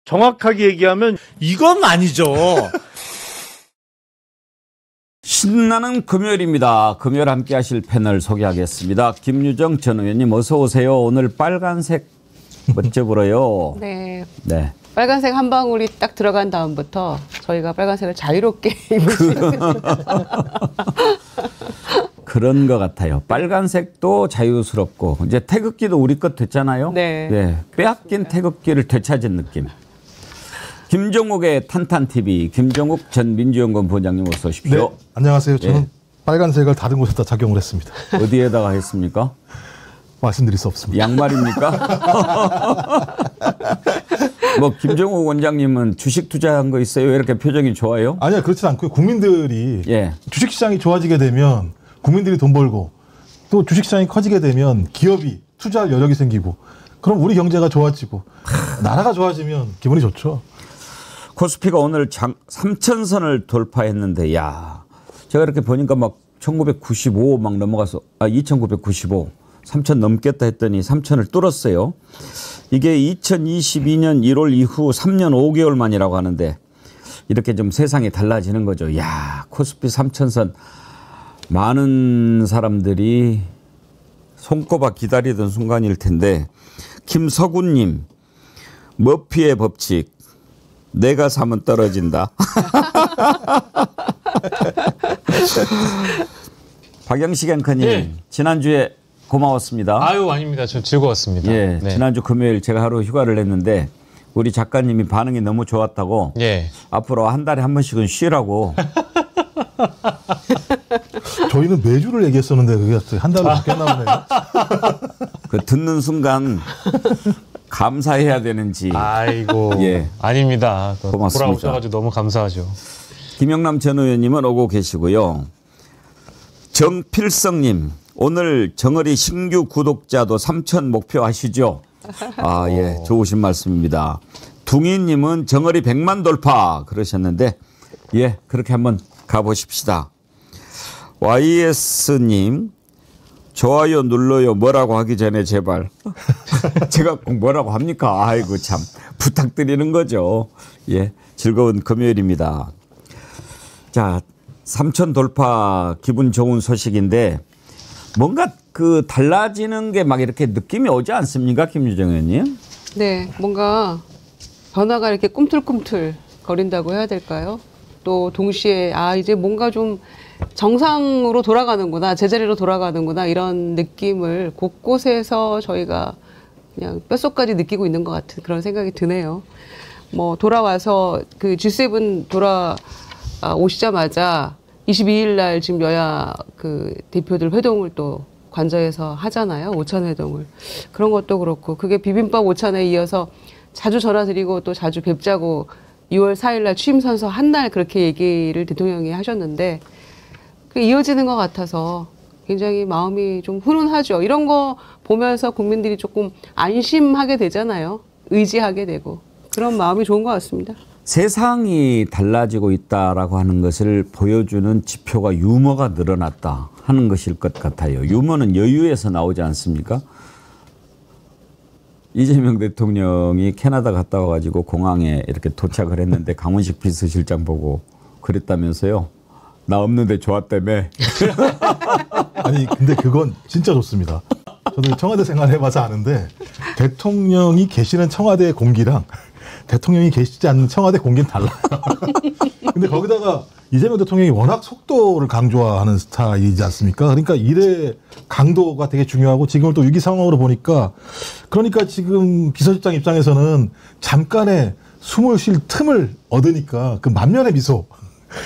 정확하게 얘기하면 이건 아니죠. 신나는 금요일입니다. 금요일 함께 하실 패널 소개하겠습니다. 김유정 전 의원님 어서 오세요. 오늘 빨간색 멋져 보여요. 네. 네. 빨간색 한 방울이 딱 들어간 다음부터 저희가 빨간색을 자유롭게 입을 수 있습니다. 그런 것 같아요. 빨간색도 자유스럽고 이제 태극기도 우리 것 됐잖아요. 네. 네. 빼앗긴 태극기를 되찾은 느낌. 김종욱의 탄탄TV 김종욱 전 민주연구원 부원장님 어서 오십시오. 네, 안녕하세요. 저는 예. 빨간색을 다른 곳에다 작용을 했습니다. 어디에다가 했습니까? 말씀드릴 수 없습니다. 양말입니까? 뭐 김종욱 원장님은 주식 투자한 거 있어요? 왜 이렇게 표정이 좋아요? 아니요, 그렇지 않고요. 국민들이 예. 주식시장이 좋아지게 되면 국민들이 돈 벌고 또 주식시장이 커지게 되면 기업이 투자할 여력이 생기고 그럼 우리 경제가 좋아지고 나라가 좋아지면 기분이 좋죠. 코스피가 오늘 3,000선을 돌파했는데, 야, 제가 이렇게 보니까 막 1995 막 넘어가서, 2995, 3,000 넘겠다 했더니 3,000을 뚫었어요. 이게 2022년 1월 이후 3년 5개월 만이라고 하는데, 이렇게 좀 세상이 달라지는 거죠. 야, 코스피 3,000선, 많은 사람들이 손꼽아 기다리던 순간일 텐데, 김서구님, 머피의 법칙, 내가 사면 떨어진다. 박영식 앵커님, 예. 지난주에 고마웠습니다. 아유, 아닙니다. 전 즐거웠습니다. 예, 네. 지난주 금요일 제가 하루 휴가를 냈는데 우리 작가님이 반응이 너무 좋았다고 예. 앞으로 한 달에 한 번씩은 쉬라고. 저희는 매주를 얘기했었는데 그게 한 달로 늦게 나오네요. 그 듣는 순간 감사해야 되는지. 아이고. 예. 아닙니다. 또 고맙습니다. 돌아오셔가지고 너무 감사하죠. 김영남 전 의원님은 오고 계시고요. 정필성님, 오늘 정어리 신규 구독자도 3,000 목표하시죠? 아, 예, 좋으신 말씀입니다. 둥이님은 정어리 100만 돌파 그러셨는데, 예, 그렇게 한번 가보십시다. YS님, 좋아요 눌러요. 뭐라고 하기 전에 제발. 제가 꼭 뭐라고 합니까? 아이고 참 부탁드리는 거죠. 예, 즐거운 금요일입니다. 자, 3,000 돌파 기분 좋은 소식인데 뭔가 그 달라지는 게 막 이렇게 느낌이 오지 않습니까, 김유정 의원님? 네, 뭔가 변화가 이렇게 꿈틀꿈틀 거린다고 해야 될까요? 또 동시에 이제 뭔가 좀 정상으로 돌아가는구나, 제자리로 돌아가는구나 이런 느낌을 곳곳에서 저희가 그냥 뼛속까지 느끼고 있는 것 같은 그런 생각이 드네요. 뭐 돌아와서 그 G7 오시자마자 22일 날 지금 여야 그 대표들 회동을 또 관저에서 하잖아요. 오찬 회동을. 그런 것도 그렇고 그게 비빔밥 오찬에 이어서 자주 전화 드리고 또 자주 뵙자고 6월 4일 날 취임 선서 한 날 그렇게 얘기를 대통령이 하셨는데 그 이어지는 것 같아서 굉장히 마음이 좀 훈훈하죠. 이런 거 보면서 국민들이 조금 안심하게 되잖아요. 의지하게 되고. 그런 마음이 좋은 것 같습니다. 세상이 달라지고 있다라고 하는 것을 보여주는 지표가 유머가 늘어났다 하는 것일 것 같아요. 유머는 여유에서 나오지 않습니까? 이재명 대통령이 캐나다 갔다 와가지고 공항에 이렇게 도착을 했는데 강훈식 비서실장 보고 그랬다면서요. 나 없는데 좋았다며. 아니 근데 그건 진짜 좋습니다. 저도 청와대 생활해봐서 아는데 대통령이 계시는 청와대의 공기랑 대통령이 계시지 않는 청와대 공기는 달라요. 근데 거기다가 이재명 대통령이 워낙 속도를 강조하는 스타일이지 않습니까? 그러니까 일의 강도가 되게 중요하고 지금은 또 위기 상황으로 보니까 그러니까 지금 비서실장 입장에서는 잠깐의 숨을 쉴 틈을 얻으니까 그 만면의 미소.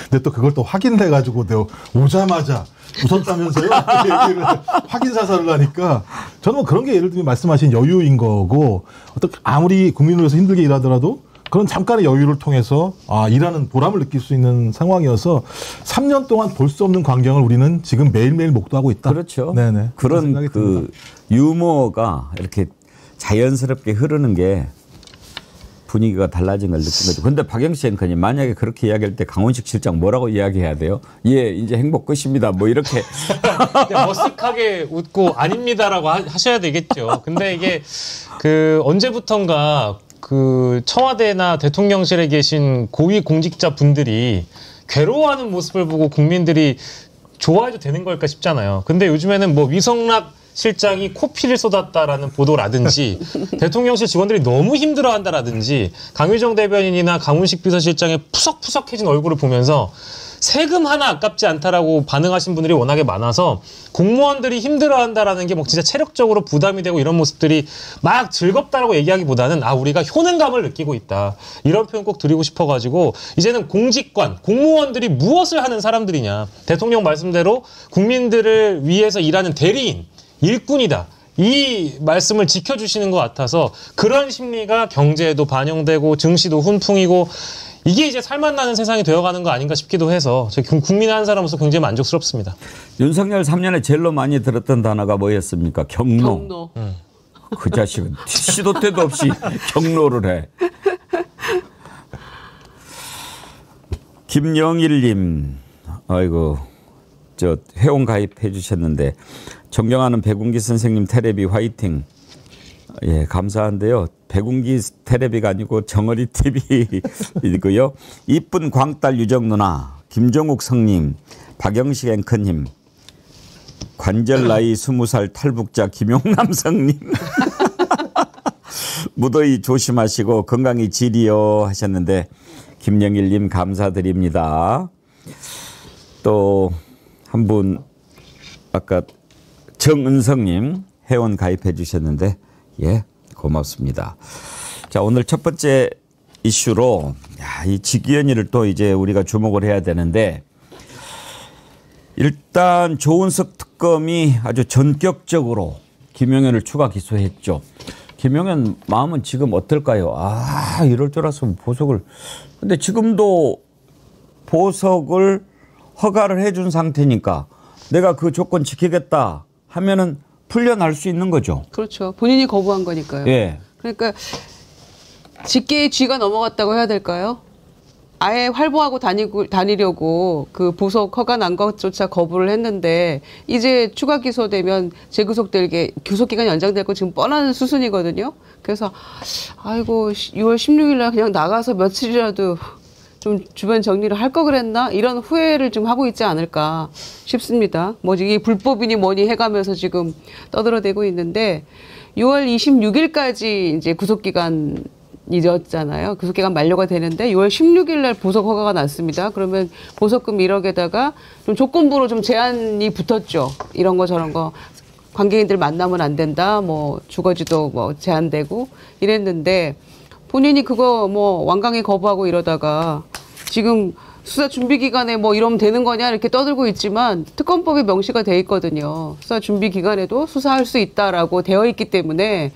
근데 또 그걸 또 확인을 해가지고 내가 오자마자 웃었다면서요? 얘기를 확인 사살을 하니까 저는 뭐 그런 게 예를 들면 말씀하신 여유인 거고 어떤 아무리 국민을 위해서 힘들게 일하더라도 그런 잠깐의 여유를 통해서 일하는 보람을 느낄 수 있는 상황이어서 3년 동안 볼 수 없는 광경을 우리는 지금 매일매일 목도하고 있다. 그렇죠. 네네. 그런 그 유머가 이렇게 자연스럽게 흐르는 게 분위기가 달라진 걸 느낀 거죠. 그런데 박영식 앵커님 만약에 그렇게 이야기할 때 강훈식 실장 뭐라고 이야기해야 돼요? 예, 이제 행복 끝입니다. 뭐 이렇게. 머쓱하게 웃고 아닙니다라고 하셔야 되겠죠. 근데 이게 그 언제부턴가 그 청와대나 대통령실에 계신 고위 공직자 분들이 괴로워하는 모습을 보고 국민들이 좋아해도 되는 걸까 싶잖아요. 근데 요즘에는 뭐 위성락 실장이 코피를 쏟았다라는 보도라든지 대통령실 직원들이 너무 힘들어한다라든지 강유정 대변인이나 강훈식 비서실장의 푸석푸석해진 얼굴을 보면서 세금 하나 아깝지 않다라고 반응하신 분들이 워낙에 많아서 공무원들이 힘들어한다라는 게 뭐 진짜 체력적으로 부담이 되고 이런 모습들이 막 즐겁다라고 얘기하기보다는 우리가 효능감을 느끼고 있다. 이런 표현 꼭 드리고 싶어가지고 이제는 공직관, 공무원들이 무엇을 하는 사람들이냐. 대통령 말씀대로 국민들을 위해서 일하는 대리인, 일꾼이다. 이 말씀을 지켜주시는 것 같아서 그런 심리가 경제에도 반영되고 증시도 훈풍이고 이게 이제 살맛나는 세상이 되어가는 거 아닌가 싶기도 해서 국민의 한 사람으로서 굉장히 만족스럽습니다. 윤석열 3년에 제일로 많이 들었던 단어가 뭐였습니까? 경로. 그 자식은 시도 때도 없이 경로를 해. 김영일님, 아이고, 저 회원 가입해 주셨는데 존경하는 백운기 선생님 테레비 화이팅. 예, 감사한데요. 백운기 테레비가 아니고 정어리 TV이고요. 이쁜 광딸 유정 누나, 김종욱 성님, 박영식 앵커님, 관절 나이 20살 탈북자 김용남 성님. 무더위 조심하시고 건강히 지리요 하셨는데 김영일님 감사드립니다. 또 한 분 아까 정은성님 회원 가입해 주셨는데 예, 고맙습니다. 자, 오늘 첫 번째 이슈로 이 직위원회를 또 이제 우리가 주목을 해야 되는데 일단 조은석 특검이 아주 전격적으로 김용현을 추가 기소했죠. 김용현 마음은 지금 어떨까요? 이럴 줄 알았으면 보석을. 근데 지금도 보석을 허가를 해준 상태니까 내가 그 조건 지키겠다 하면은 풀려날 수 있는 거죠. 그렇죠. 본인이 거부한 거니까요. 예. 그러니까 직계의 쥐가 넘어갔다고 해야 될까요? 아예 활보하고 다니려고 그 보석 허가 난 것조차 거부를 했는데 이제 추가 기소되면 재구속되게 구속 기간이 연장될 거 지금 뻔한 수순이거든요. 그래서 아이고 6월 16일 날 그냥 나가서 며칠이라도 좀 주변 정리를 할 거 그랬나? 이런 후회를 좀 하고 있지 않을까 싶습니다. 뭐 이게 불법이니 뭐니 해가면서 지금 떠들어대고 있는데 6월 26일까지 이제 구속기간이었잖아요. 구속기간 만료가 되는데 6월 16일 날 보석 허가가 났습니다. 그러면 보석금 1억에다가 좀 조건부로 좀 제한이 붙었죠. 이런 거 저런 거. 관계인들 만나면 안 된다. 뭐 주거지도 뭐 제한되고 이랬는데 본인이 그거 뭐 완강히 거부하고 이러다가 지금 수사 준비 기간에 뭐 이러면 되는 거냐 이렇게 떠들고 있지만 특검법에 명시가 돼 있거든요. 수사 준비 기간에도 수사할 수 있다라고 되어 있기 때문에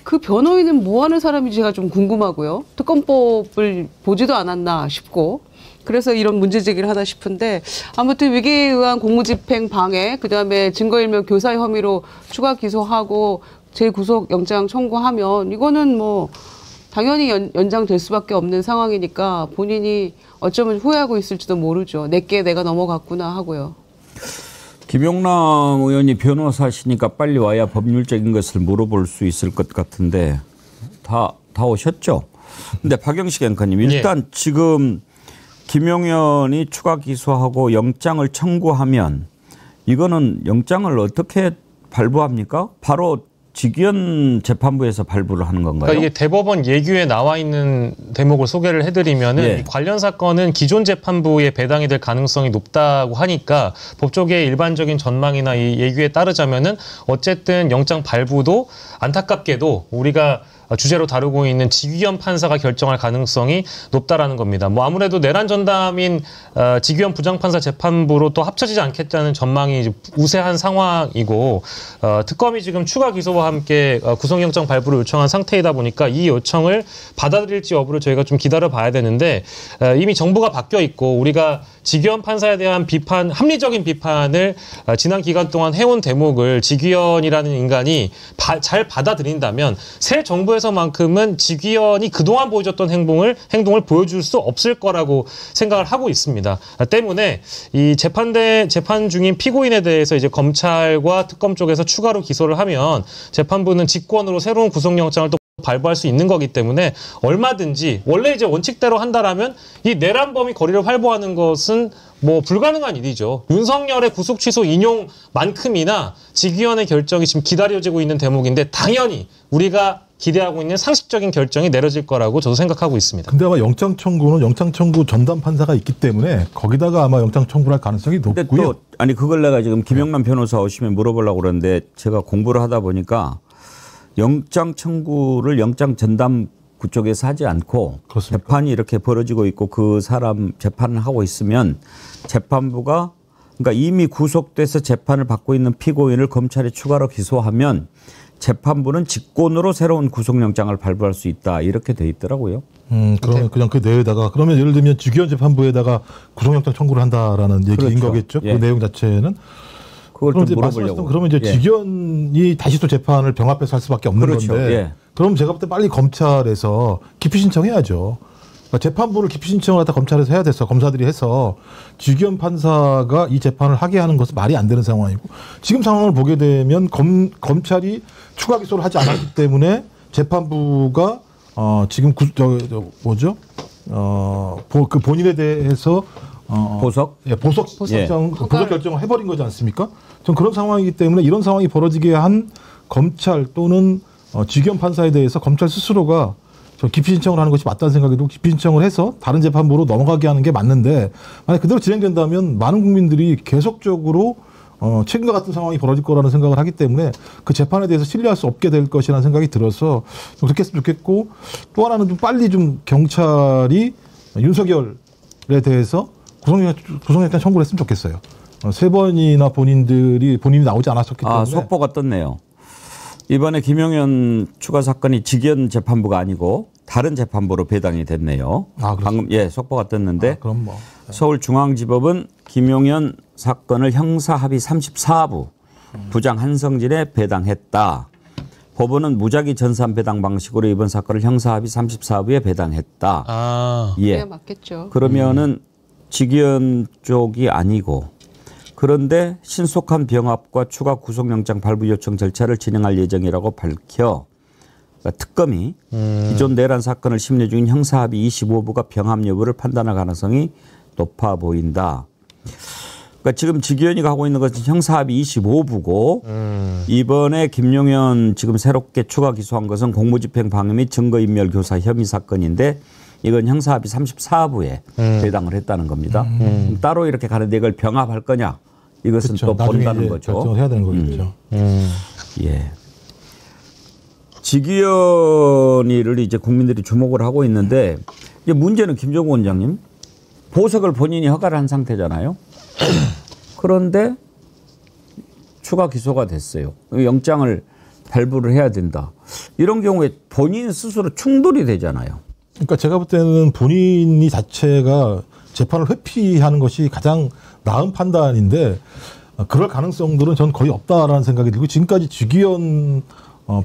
그 변호인은 뭐 하는 사람인지 제가 좀 궁금하고요. 특검법을 보지도 않았나 싶고 그래서 이런 문제 제기를 하나 싶은데 아무튼 위계에 의한 공무집행 방해 그다음에 증거인멸 교사 혐의로 추가 기소하고 재구속 영장 청구하면 이거는 뭐 당연히 연장될 수밖에 없는 상황이니까 본인이 어쩌면 후회하고 있을지도 모르죠. 내게 내가 넘어갔구나 하고요. 김용남 의원이 변호사시니까 빨리 와야 법률적인 것을 물어볼 수 있을 것 같은데 다 오셨죠? 근데 박영식 앵커님 일단 지금 김용현이 추가 기소하고 영장을 청구하면 이거는 영장을 어떻게 발부합니까? 바로 직위원 재판부에서 발부를 하는 건가요? 그러니까 이게 대법원 예규에 나와 있는 대목을 소개를 해드리면은 이 관련 사건은 기존 재판부에 배당이 될 가능성이 높다고 하니까 법조계의 일반적인 전망이나 이 예규에 따르자면은 어쨌든 영장 발부도 안타깝게도 우리가 주제로 다루고 있는 직위원 판사가 결정할 가능성이 높다라는 겁니다. 뭐 아무래도 내란 전담인 직위원 부장판사 재판부로 또 합쳐지지 않겠다는 전망이 이제 우세한 상황이고 특검이 지금 추가 기소와 함께 구속영장 발부를 요청한 상태이다 보니까 이 요청을 받아들일지 여부를 저희가 좀 기다려봐야 되는데 이미 정부가 바뀌어 있고 우리가 직위원 판사에 대한 비판, 합리적인 비판을 지난 기간 동안 해온 대목을 직위원이라는 인간이 잘 받아들인다면 새 정부에서만큼은 직위원이 그동안 보여줬던 행동을 보여줄 수 없을 거라고 생각을 하고 있습니다. 때문에 이 재판 중인 피고인에 대해서 이제 검찰과 특검 쪽에서 추가로 기소를 하면 재판부는 직권으로 새로운 구속영장을 또 발부할 수 있는 거기 때문에 얼마든지 원래 이제 원칙대로 한다라면 이 내란범이 거리를 활보하는 것은 뭐 불가능한 일이죠. 윤석열의 구속 취소 인용만큼이나 직위원회 결정이 지금 기다려지고 있는 대목인데 당연히 우리가 기대하고 있는 상식적인 결정이 내려질 거라고 저도 생각하고 있습니다. 근데 아마 영장 청구는 영장 청구 전담 판사가 있기 때문에 거기다가 아마 영장 청구를 할 가능성이 높고요. 근데 또 아니 그걸 내가 지금 김영만 변호사 오시면 물어보려고 그러는데 제가 공부를 하다 보니까 영장 청구를 영장 전담 그쪽에서 하지 않고 그렇습니까? 재판이 이렇게 벌어지고 있고 그 사람 재판을 하고 있으면 재판부가 그러니까 이미 구속돼서 재판을 받고 있는 피고인을 검찰이 추가로 기소하면 재판부는 직권으로 새로운 구속영장을 발부할 수 있다 이렇게 돼 있더라고요. 그러면 그냥 그 내에다가 그러면 예를 들면 직위원 재판부에다가 구속영장 청구를 한다라는 얘기인 그렇죠. 거겠죠. 예. 그 내용 자체는. 그걸 그럼 좀 이제 물어보려고. 그러면 이제 예. 직위원이 다시 또 재판을 병합해서 할 수밖에 없는 그렇죠. 건데. 예. 그럼 제가 볼 때 빨리 검찰에서 기피 신청해야죠. 그러니까 재판부를 기피 신청을 하다 검찰에서 해야 됐어. 검사들이 해서 직위원 판사가 이 재판을 하게 하는 것은 말이 안 되는 상황이고 지금 상황을 보게 되면 검찰이 추가 기소를 하지 않았기 때문에 재판부가 지금 그 본인에 대해서 보석? 예, 보석 예. 결정을 해버린 거지 않습니까? 전 그런 상황이기 때문에 이런 상황이 벌어지게 한 검찰 또는 직위원 판사에 대해서 검찰 스스로가 저 기피 신청을 하는 것이 맞다는 생각이 들고 기피 신청을 해서 다른 재판부로 넘어가게 하는 게 맞는데 만약 그대로 진행된다면 많은 국민들이 계속적으로 최근과 같은 상황이 벌어질 거라는 생각을 하기 때문에 그 재판에 대해서 신뢰할 수 없게 될 것이라는 생각이 들어서 좀 그렇게 했으면 좋겠고 또 하나는 좀 빨리 좀 경찰이 윤석열에 대해서 구속영장 청구를 했으면 좋겠어요. 세 번이나 본인이 나오지 않았었기 때문에. 아, 속보가 떴네요. 이번에 김용현 추가 사건이 직위원 재판부가 아니고 다른 재판부로 배당이 됐네요. 아, 방금 속보가 떴는데 그럼 뭐. 서울중앙지법은 김용현 사건을 형사합의 34부 부장 한성진에 배당했다. 법원은 무작위 전산 배당 방식으로 이번 사건을 형사합의 34부에 배당했다. 아, 예. 그래야 맞겠죠. 그러면은 직위원 쪽이 아니고 그런데 신속한 병합과 추가 구속영장 발부 요청 절차를 진행할 예정이라고 밝혀 그러니까 특검이 기존 내란 사건을 심리 중인 형사합의 25부가 병합 여부를 판단할 가능성이 높아 보인다. 그러니까 지금 직위원이 가고 있는 것은 형사합의 25부고 이번에 김용현 지금 새롭게 추가 기소한 것은 공무집행 방해 및 증거인멸 교사 혐의 사건인데 이건 형사합의 34부에 배당을 했다는 겁니다. 따로 이렇게 가는데 이걸 병합할 거냐? 이것은 그렇죠. 또 나중에 본다는 이제 거죠. 결정을 해야 되는 거겠죠. 예. 직위원회를 이제 국민들이 주목을 하고 있는데 이제 문제는 김종국 원장님 보석을 본인이 허가를 한 상태잖아요. 그런데 추가 기소가 됐어요. 영장을 발부를 해야 된다. 이런 경우에 본인 스스로 충돌이 되잖아요. 그러니까 제가 볼 때는 본인이 자체가 재판을 회피하는 것이 가장 나은 판단인데 그럴 가능성들은 전 거의 없다라는 생각이 들고 지금까지 직위원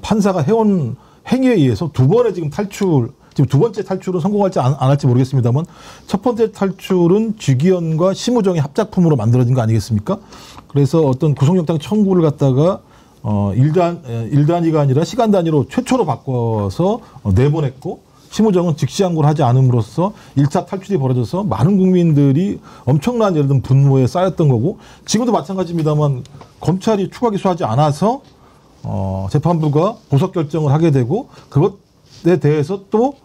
판사가 해온 행위에 의해서 두 번의 지금 지금 두 번째 탈출은 성공할지 안 할지 모르겠습니다만 첫 번째 탈출은 직위원과 심우정의 합작품으로 만들어진 거 아니겠습니까? 그래서 어떤 구속영장 청구를 갖다가 일 단위가 아니라 시간 단위로 최초로 바꿔서 내보냈고 심우정은 직시항고를 하지 않음으로써 1차 탈출이 벌어져서 많은 국민들이 엄청난 예를 들면 분노에 쌓였던 거고 지금도 마찬가지입니다만 검찰이 추가 기소하지 않아서 재판부가 보석 결정을 하게 되고 그것에 대해서 또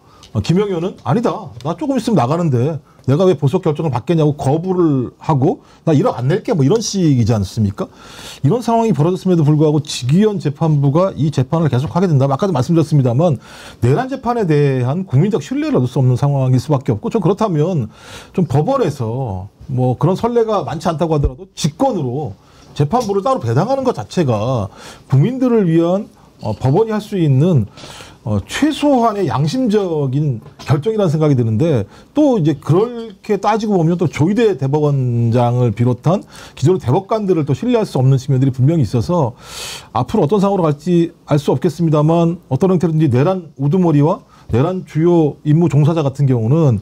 김용현은 아니다. 나 조금 있으면 나가는데 내가 왜 보석 결정을 받겠냐고 거부를 하고 나 1억 안 낼게 뭐 이런 식이지 않습니까? 이런 상황이 벌어졌음에도 불구하고 직위원 재판부가 이 재판을 계속하게 된다면 아까도 말씀드렸습니다만 내란 재판에 대한 국민적 신뢰를 얻을 수 없는 상황일 수밖에 없고 좀 그렇다면 좀 법원에서 뭐 그런 선례가 많지 않다고 하더라도 직권으로 재판부를 따로 배당하는 것 자체가 국민들을 위한 법원이 할 수 있는 최소한의 양심적인 결정이라는 생각이 드는데 또 이제 그렇게 따지고 보면 또 조희대 대법원장을 비롯한 기존의 대법관들을 또 신뢰할 수 없는 측면들이 분명히 있어서 앞으로 어떤 상황으로 갈지 알 수 없겠습니다만 어떤 형태로든지 내란 우두머리와 내란 주요 임무 종사자 같은 경우는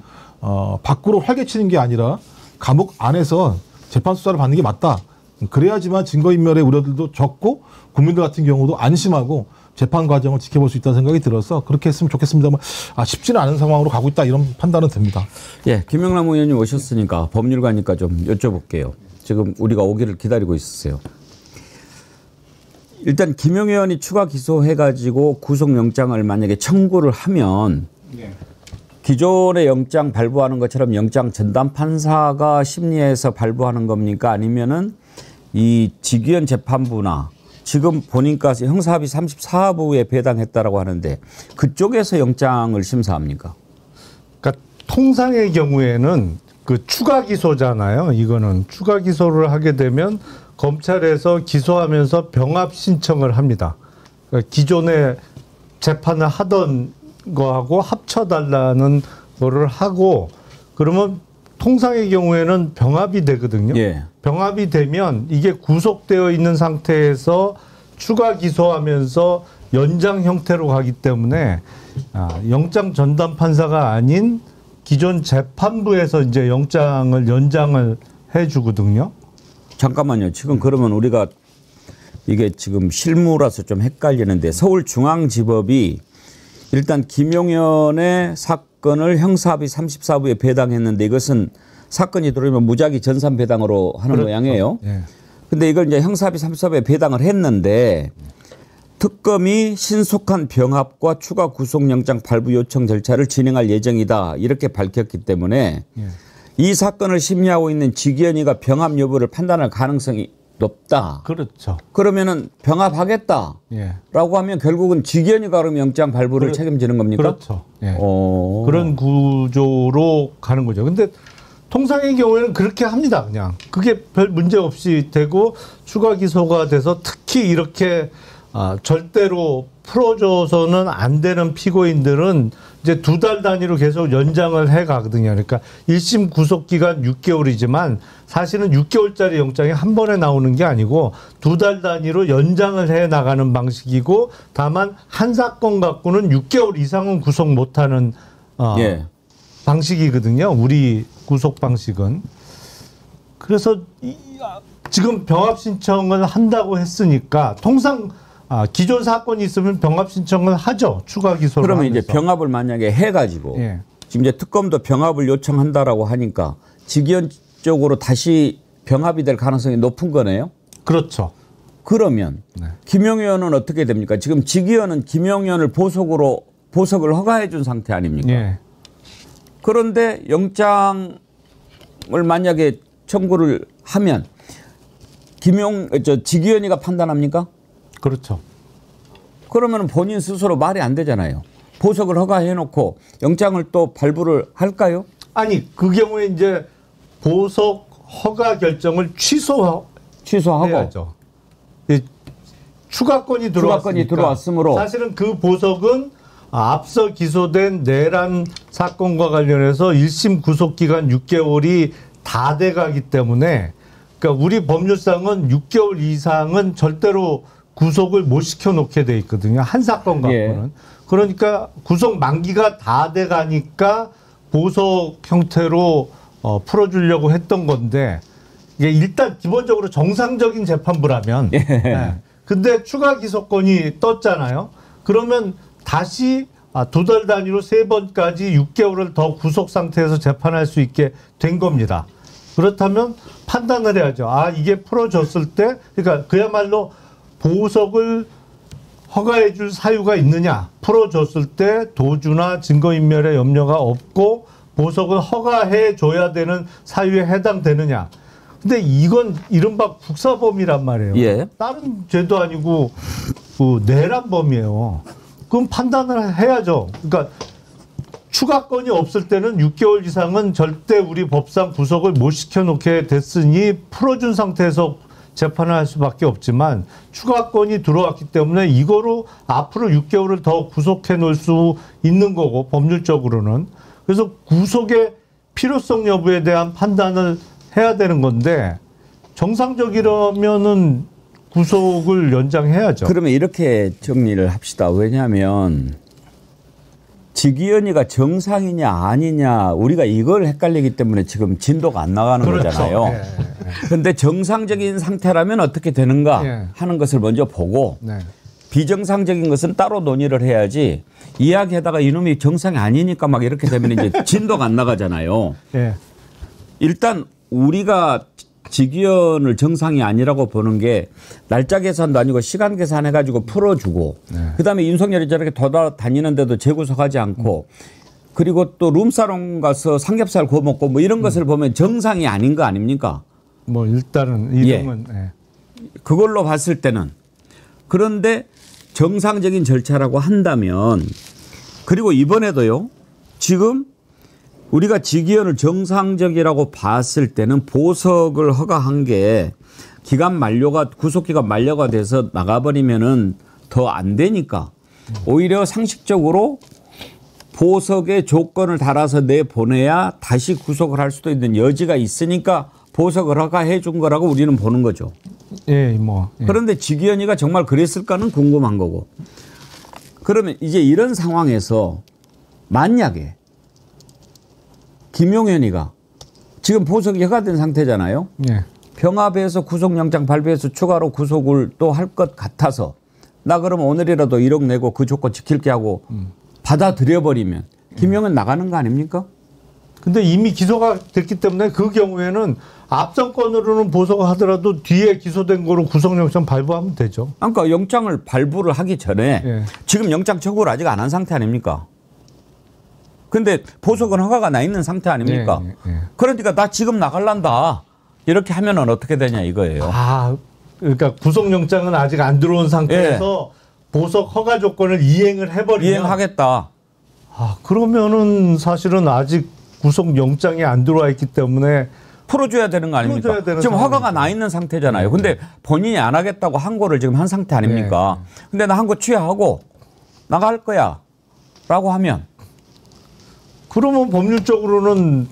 밖으로 활개치는 게 아니라 감옥 안에서 재판 수사를 받는 게 맞다. 그래야지만 증거인멸의 우려들도 적고 국민들 같은 경우도 안심하고 재판 과정을 지켜볼 수 있다는 생각이 들어서 그렇게 했으면 좋겠습니다만 쉽지는 않은 상황으로 가고 있다 이런 판단은 됩니다. 예, 김영남 의원님 오셨으니까 법률가니까 좀 여쭤볼게요. 지금 우리가 오기를 기다리고 있었어요. 일단 김영 의원이 추가 기소해가지고 구속영장을 만약에 청구를 하면 기존의 영장 발부하는 것처럼 영장 전담 판사가 심리해서 발부하는 겁니까? 아니면은 이 직위원 재판부나 지금 보니까 형사합의 34부에 배당했다라고 하는데 그쪽에서 영장을 심사합니까? 그러니까 통상의 경우에는 그 추가 기소잖아요. 이거는 추가 기소를 하게 되면 검찰에서 기소하면서 병합 신청을 합니다. 그러니까 기존에 재판을 하던 거하고 합쳐달라는 거를 하고 그러면 통상의 경우에는 병합이 되거든요. 예. 병합이 되면 이게 구속되어 있는 상태에서 추가 기소하면서 연장 형태로 가기 때문에 영장 전담 판사가 아닌 기존 재판부에서 이제 영장을 연장을 해주거든요. 잠깐만요. 지금 그러면 우리가 이게 지금 실무라서 좀 헷갈리는데 서울중앙지법이 일단 김용현의 사건을 형사합의 34부에 배당했는데 이것은 사건이 들어오면 무작위 전산 배당으로 하는 그렇죠. 모양이에요. 예. 근데 이걸 이제 형사합의 34부에 배당을 했는데 특검이 신속한 병합과 추가 구속영장 발부 요청 절차를 진행할 예정이다. 이렇게 밝혔기 때문에 예. 이 사건을 심리하고 있는 직위원회가 병합 여부를 판단할 가능성이 높다. 그렇죠. 그러면은 병합하겠다라고 예. 하면 결국은 직위원회가 그럼 영장 발부를 책임지는 겁니까? 그렇죠. 예. 오. 그런 구조로 가는 거죠. 근데 통상의 경우에는 그렇게 합니다. 그냥 그게 별 문제 없이 되고 추가 기소가 돼서 특히 이렇게 절대로 풀어줘서는 안 되는 피고인들은 이제 2달 단위로 계속 연장을 해 가거든요. 그러니까 1심 구속 기간 6개월이지만 사실은 6개월짜리 영장이 한 번에 나오는 게 아니고 2달 단위로 연장을 해 나가는 방식이고 다만 한 사건 갖고는 6개월 이상은 구속 못하는 예. 방식이거든요. 우리 구속 방식은. 그래서 지금 병합 신청을 한다고 했으니까 통상 기존 사건이 있으면 병합 신청을 하죠. 추가 기소를 그러면 하면서. 이제 병합을 만약에 해가지고 예. 지금 이제 특검도 병합을 요청한다라고 하니까 직위원 쪽으로 다시 병합이 될 가능성이 높은 거네요. 그렇죠. 그러면 네. 김용 의원은 어떻게 됩니까? 지금 직위원은 김용 의원을 보석을 허가해 준 상태 아닙니까? 예. 그런데 영장을 만약에 청구를 하면 직위원회가 판단합니까? 그렇죠. 그러면 본인 스스로 말이 안 되잖아요. 보석을 허가해 놓고 영장을 또 발부를 할까요? 아니 그 경우에 이제 보석 허가 결정을 취소하고 해야죠. 추가건이 들어왔으므로 사실은 그 보석은 앞서 기소된 내란 사건과 관련해서 1심 구속기간 6개월이 다 돼가기 때문에 그러니까 우리 법률상은 6개월 이상은 절대로 구속을 못 시켜놓게 돼 있거든요. 한 사건 갖고는. 예. 그러니까 구속 만기가 다 돼가니까 보석 형태로 풀어주려고 했던 건데 이게 일단 기본적으로 정상적인 재판부라면 예. 네. 근데 추가 기소권이 떴잖아요. 그러면 다시 2달 단위로 3번까지 6개월을 더 구속 상태에서 재판할 수 있게 된 겁니다. 그렇다면 판단을 해야죠. 이게 풀어졌을 때 그러니까 그야말로 보석을 허가해 줄 사유가 있느냐. 풀어줬을 때 도주나 증거인멸의 염려가 없고 보석을 허가해 줘야 되는 사유에 해당되느냐. 근데 이건 이른바 국사범이란 말이에요. 예. 다른 죄도 아니고 내란범이에요. 그럼 판단을 해야죠. 그러니까 추가건이 없을 때는 6개월 이상은 절대 우리 법상 구속을 못 시켜놓게 됐으니 풀어준 상태에서 재판을 할 수밖에 없지만 추가건이 들어왔기 때문에 이거로 앞으로 6개월을 더 구속해 놓을 수 있는 거고 법률적으로는. 그래서 구속의 필요성 여부에 대한 판단을 해야 되는 건데 정상적이라면은 구속을 연장해야죠. 그러면 이렇게 정리를 합시다. 왜냐하면 직위원회가 정상이냐 아니냐 우리가 이걸 헷갈리기 때문에 지금 진도가 안 나가는 그렇죠. 거잖아요. 그런데 정상적인 상태라면 어떻게 되는가 예. 하는 것을 먼저 보고 네. 비정상적인 것은 따로 논의를 해야지 이야기하다가 이놈이 정상이 아니니까 막 이렇게 되면 이제 진도가 안 나가잖아요. 예. 일단 우리가 직위원을 정상이 아니라고 보는 게 날짜 계산도 아니고 시간 계산해가지고 풀어주고 그다음에 윤석열이 저렇게 돌아다니는데도 재구속하지 않고 그리고 또 룸사롱 가서 삼겹살 구워 먹고 뭐 이런 것을 보면 정상이 아닌 거 아닙니까? 뭐 일단은 이름은 예. 그걸로 봤을 때는 그런데 정상적인 절차라고 한다면 그리고 이번에도요. 지금 우리가 직위원을 정상적이라고 봤을 때는 보석을 허가한 게 기간 만료가 구속기간 만료가 돼서 나가버리면은 더 안 되니까 오히려 상식적으로 보석의 조건을 달아서 내보내야 다시 구속을 할 수도 있는 여지가 있으니까 보석을 허가해 준 거라고 우리는 보는 거죠. 예, 뭐. 예. 그런데 직위원이가 정말 그랬을까는 궁금한 거고. 그러면 이제 이런 상황에서 만약에 김용현이가 지금 보석이 허가된 상태잖아요. 예. 병합해서 구속영장 발부해서 추가로 구속을 또 할 것 같아서 나 그러면 오늘이라도 1억 내고 그 조건 지킬게 하고 받아들여버리면 김용현 나가는 거 아닙니까? 근데 이미 기소가 됐기 때문에 그 경우에는 앞선 건으로는 보석을 하더라도 뒤에 기소된 거로 구속영장 발부하면 되죠. 그러니까 영장을 발부를 하기 전에 예. 지금 영장 청구를 아직 안 한 상태 아닙니까? 근데 보석은 허가가 나 있는 상태 아닙니까? 예. 그러니까 나 지금 나갈란다. 이렇게 하면은 어떻게 되냐 이거예요. 아, 그러니까 구속영장은 아직 안 들어온 상태에서 보석 허가 조건을 이행을 해버리면 이행하겠다. 아, 그러면은 사실은 아직 구속영장이 안 들어와 있기 때문에 풀어줘야 되는 거 아닙니까? 풀어줘야 되는 지금 허가가 상황이죠. 나 있는 상태잖아요. 근데 본인이 안 하겠다고 항고를 지금 한 상태 아닙니까? 근데 나 항고 취하하고 나갈 거야 라고 하면 그러면 법률적으로는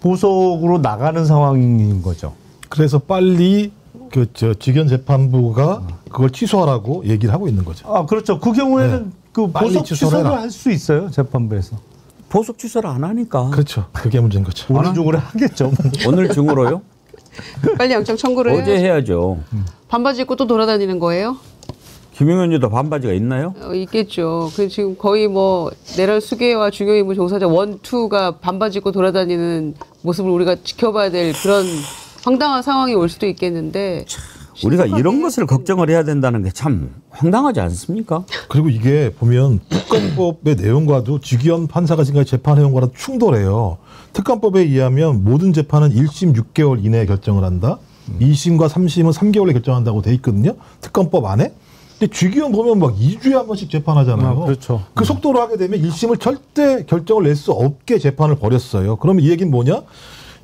보석으로 나가는 상황인 거죠. 그래서 빨리 그 직위원 재판부가 그걸 취소하라고 얘기를 하고 있는 거죠. 아, 그렇죠. 그 경우에는 네. 그 빨리 보석 취소를 취소를 해라. 할 수 있어요. 재판부에서. 보석 취소를 안 하니까. 그렇죠. 그게 문제인 거죠. 오늘 중으로 하겠죠. 오늘 중으로요? 빨리 영장 청구를 어제 해야죠. 해야죠. 반바지 입고 또 돌아다니는 거예요? 김용현이도 반바지가 있나요? 있겠죠. 그 지금 거의 뭐 내란 수계와 중요임무 종사자 1, 2가 반바지 입고 돌아다니는 모습을 우리가 지켜봐야 될 그런 황당한 상황이 올 수도 있겠는데 우리가 이런 것을 걱정을 해야 된다는 게 참 황당하지 않습니까? 그리고 이게 보면 특검법의 내용과도 직위원 판사가 지금까지 재판해온 거랑 충돌해요. 특검법에 의하면 모든 재판은 1심 6개월 이내에 결정을 한다. 2심과 3심은 3개월에 결정한다고 돼 있거든요. 특검법 안에. 근데 직위원 보면 막 2주에 한 번씩 재판하잖아요. 그렇죠. 그 속도로 하게 되면 1심을 절대 결정을 낼 수 없게 재판을 벌였어요. 그러면 이 얘기는 뭐냐?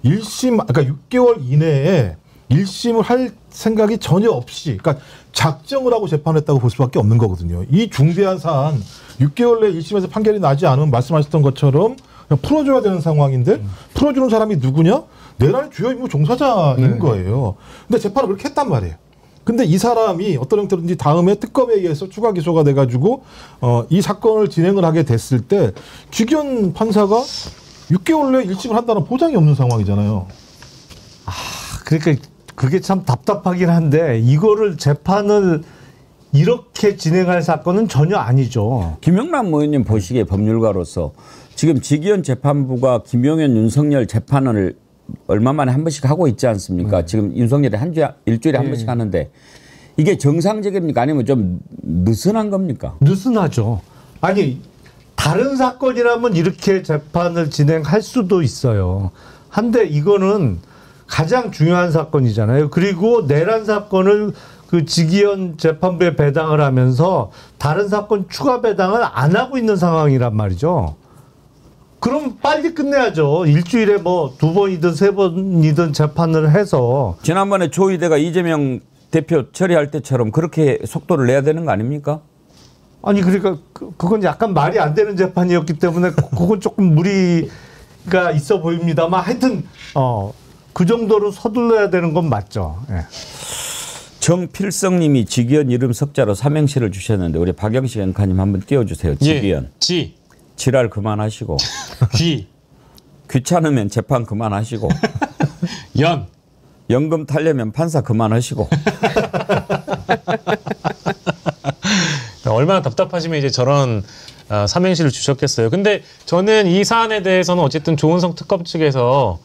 1심, 그러니까 6개월 이내에 1심을 할 생각이 전혀 없이, 그러니까 작정을 하고 재판했다고 볼 수밖에 없는 거거든요. 이 중대한 사안, 6개월 내에 1심에서 판결이 나지 않으면 말씀하셨던 것처럼 그냥 풀어줘야 되는 상황인데, 풀어주는 사람이 누구냐? 내란의 주요 임무 종사자인 거예요. 근데 재판을 그렇게 했단 말이에요. 근데 이 사람이 어떤 형태로든지 다음에 특검에 의해서 추가 기소가 돼가지고 이 사건을 진행을 하게 됐을 때 직위원 판사가 6개월 내에 1심을 한다는 보장이 없는 상황이잖아요. 그러니까 그게 참 답답하긴 한데 이거를 재판을 이렇게 진행할 사건은 전혀 아니죠. 김영남 의원님 보시기에 법률가로서 지금 직위원 재판부가 김용현, 윤석열 재판을 얼마 만에 한 번씩 하고 있지 않습니까? 지금 윤석열이 일주일에 한 번씩 하는데 이게 정상적입니까? 아니면 좀 느슨한 겁니까? 느슨하죠. 아니 다른 사건이라면 이렇게 재판을 진행할 수도 있어요. 한데 이거는 가장 중요한 사건이잖아요. 그리고 내란 사건을 그 직위원 재판부에 배당을 하면서 다른 사건 추가 배당을 안 하고 있는 상황이란 말이죠. 그럼 빨리 끝내야죠. 일주일에 뭐 2번이든 3번이든 재판을 해서. 지난번에 조희대가 이재명 대표 처리할 때처럼 그렇게 속도를 내야 되는 거 아닙니까? 아니 그러니까 그건 약간 말이 안 되는 재판이었기 때문에 그건 조금 무리가 있어 보입니다만 하여튼 그 정도로 서둘러야 되는 건 맞죠. 예. 정필성님이 직위원 이름 석자로 삼행시를 주셨는데 우리 박영식 앵커님 한번 띄워주세요. 직위원. 지, 지랄 그만하시고 귀, 귀찮으면 재판 그만하시고 연. 연금 타려면 판사 그만하시고 얼마나 답답하시면 이제 저런 삼행시를 주셨겠어요. 근데 저는 이 사안에 대해서는 어쨌든 조은성 특검 측에서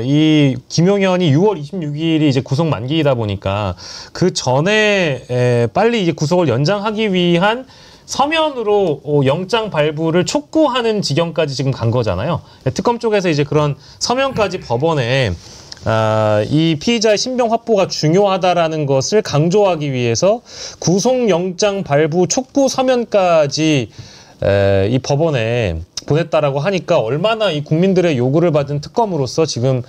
이 김용현이 6월 26일이 이제 구속 만기이다 보니까 그 전에 빨리 이제 구속을 연장하기 위한 서면으로 영장 발부를 촉구하는 지경까지 지금 간 거잖아요. 특검 쪽에서 이제 그런 서면까지 법원에 이 피의자의 신병 확보가 중요하다라는 것을 강조하기 위해서 구속영장 발부 촉구 서면까지 이 법원에 보냈다라고 하니까 얼마나 이 국민들의 요구를 받은 특검으로서 지금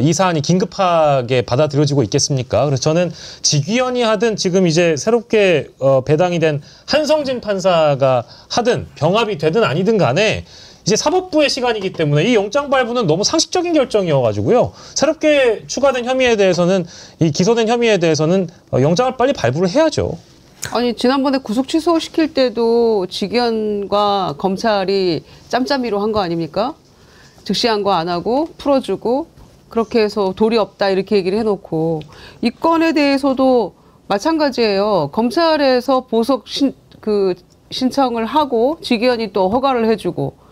이 사안이 긴급하게 받아들여지고 있겠습니까? 그래서 저는 직위원이 하든 지금 이제 새롭게 배당이 된 한성진 판사가 하든 병합이 되든 아니든 간에 이제 사법부의 시간이기 때문에 이 영장 발부는 너무 상식적인 결정이어가지고요. 새롭게 추가된 혐의에 대해서는 이 기소된 혐의에 대해서는 영장을 빨리 발부를 해야죠. 아니 지난번에 구속 취소시킬 때도 직위원과 검찰이 짬짬이로 한 거 아닙니까? 즉시한 거 안 하고 풀어주고 그렇게 해서 도리 없다 이렇게 얘기를 해놓고 이 건에 대해서도 마찬가지예요. 검찰에서 보석 신청을 하고 직위원이 또 허가를 해주고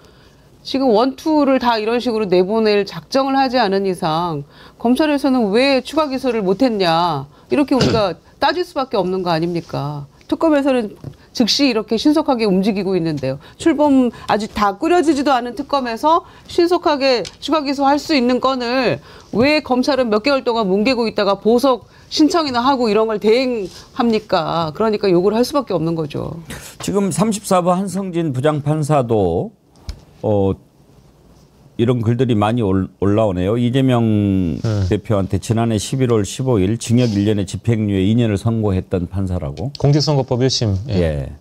지금 원투를 다 이런 식으로 내보낼 작정을 하지 않은 이상 검찰에서는 왜 추가 기소를 못했냐 이렇게 우리가 따질 수밖에 없는 거 아닙니까? 특검에서는 즉시 이렇게 신속하게 움직이고 있는데요. 출범 아직 다 꾸려지지도 않은 특검에서 신속하게 추가 기소할 수 있는 건을 왜 검찰은 몇 개월 동안 뭉개고 있다가 보석 신청이나 하고 이런 걸 대행합니까? 그러니까 요구를 할 수밖에 없는 거죠. 지금 34부 한성진 부장판사도 이런 글들이 많이 올라오네요. 이재명 대표한테 지난해 11월 15일 징역 1년에 집행유예 2년을 선고했던 판사라고. 공직선거법 1심. 예. 예.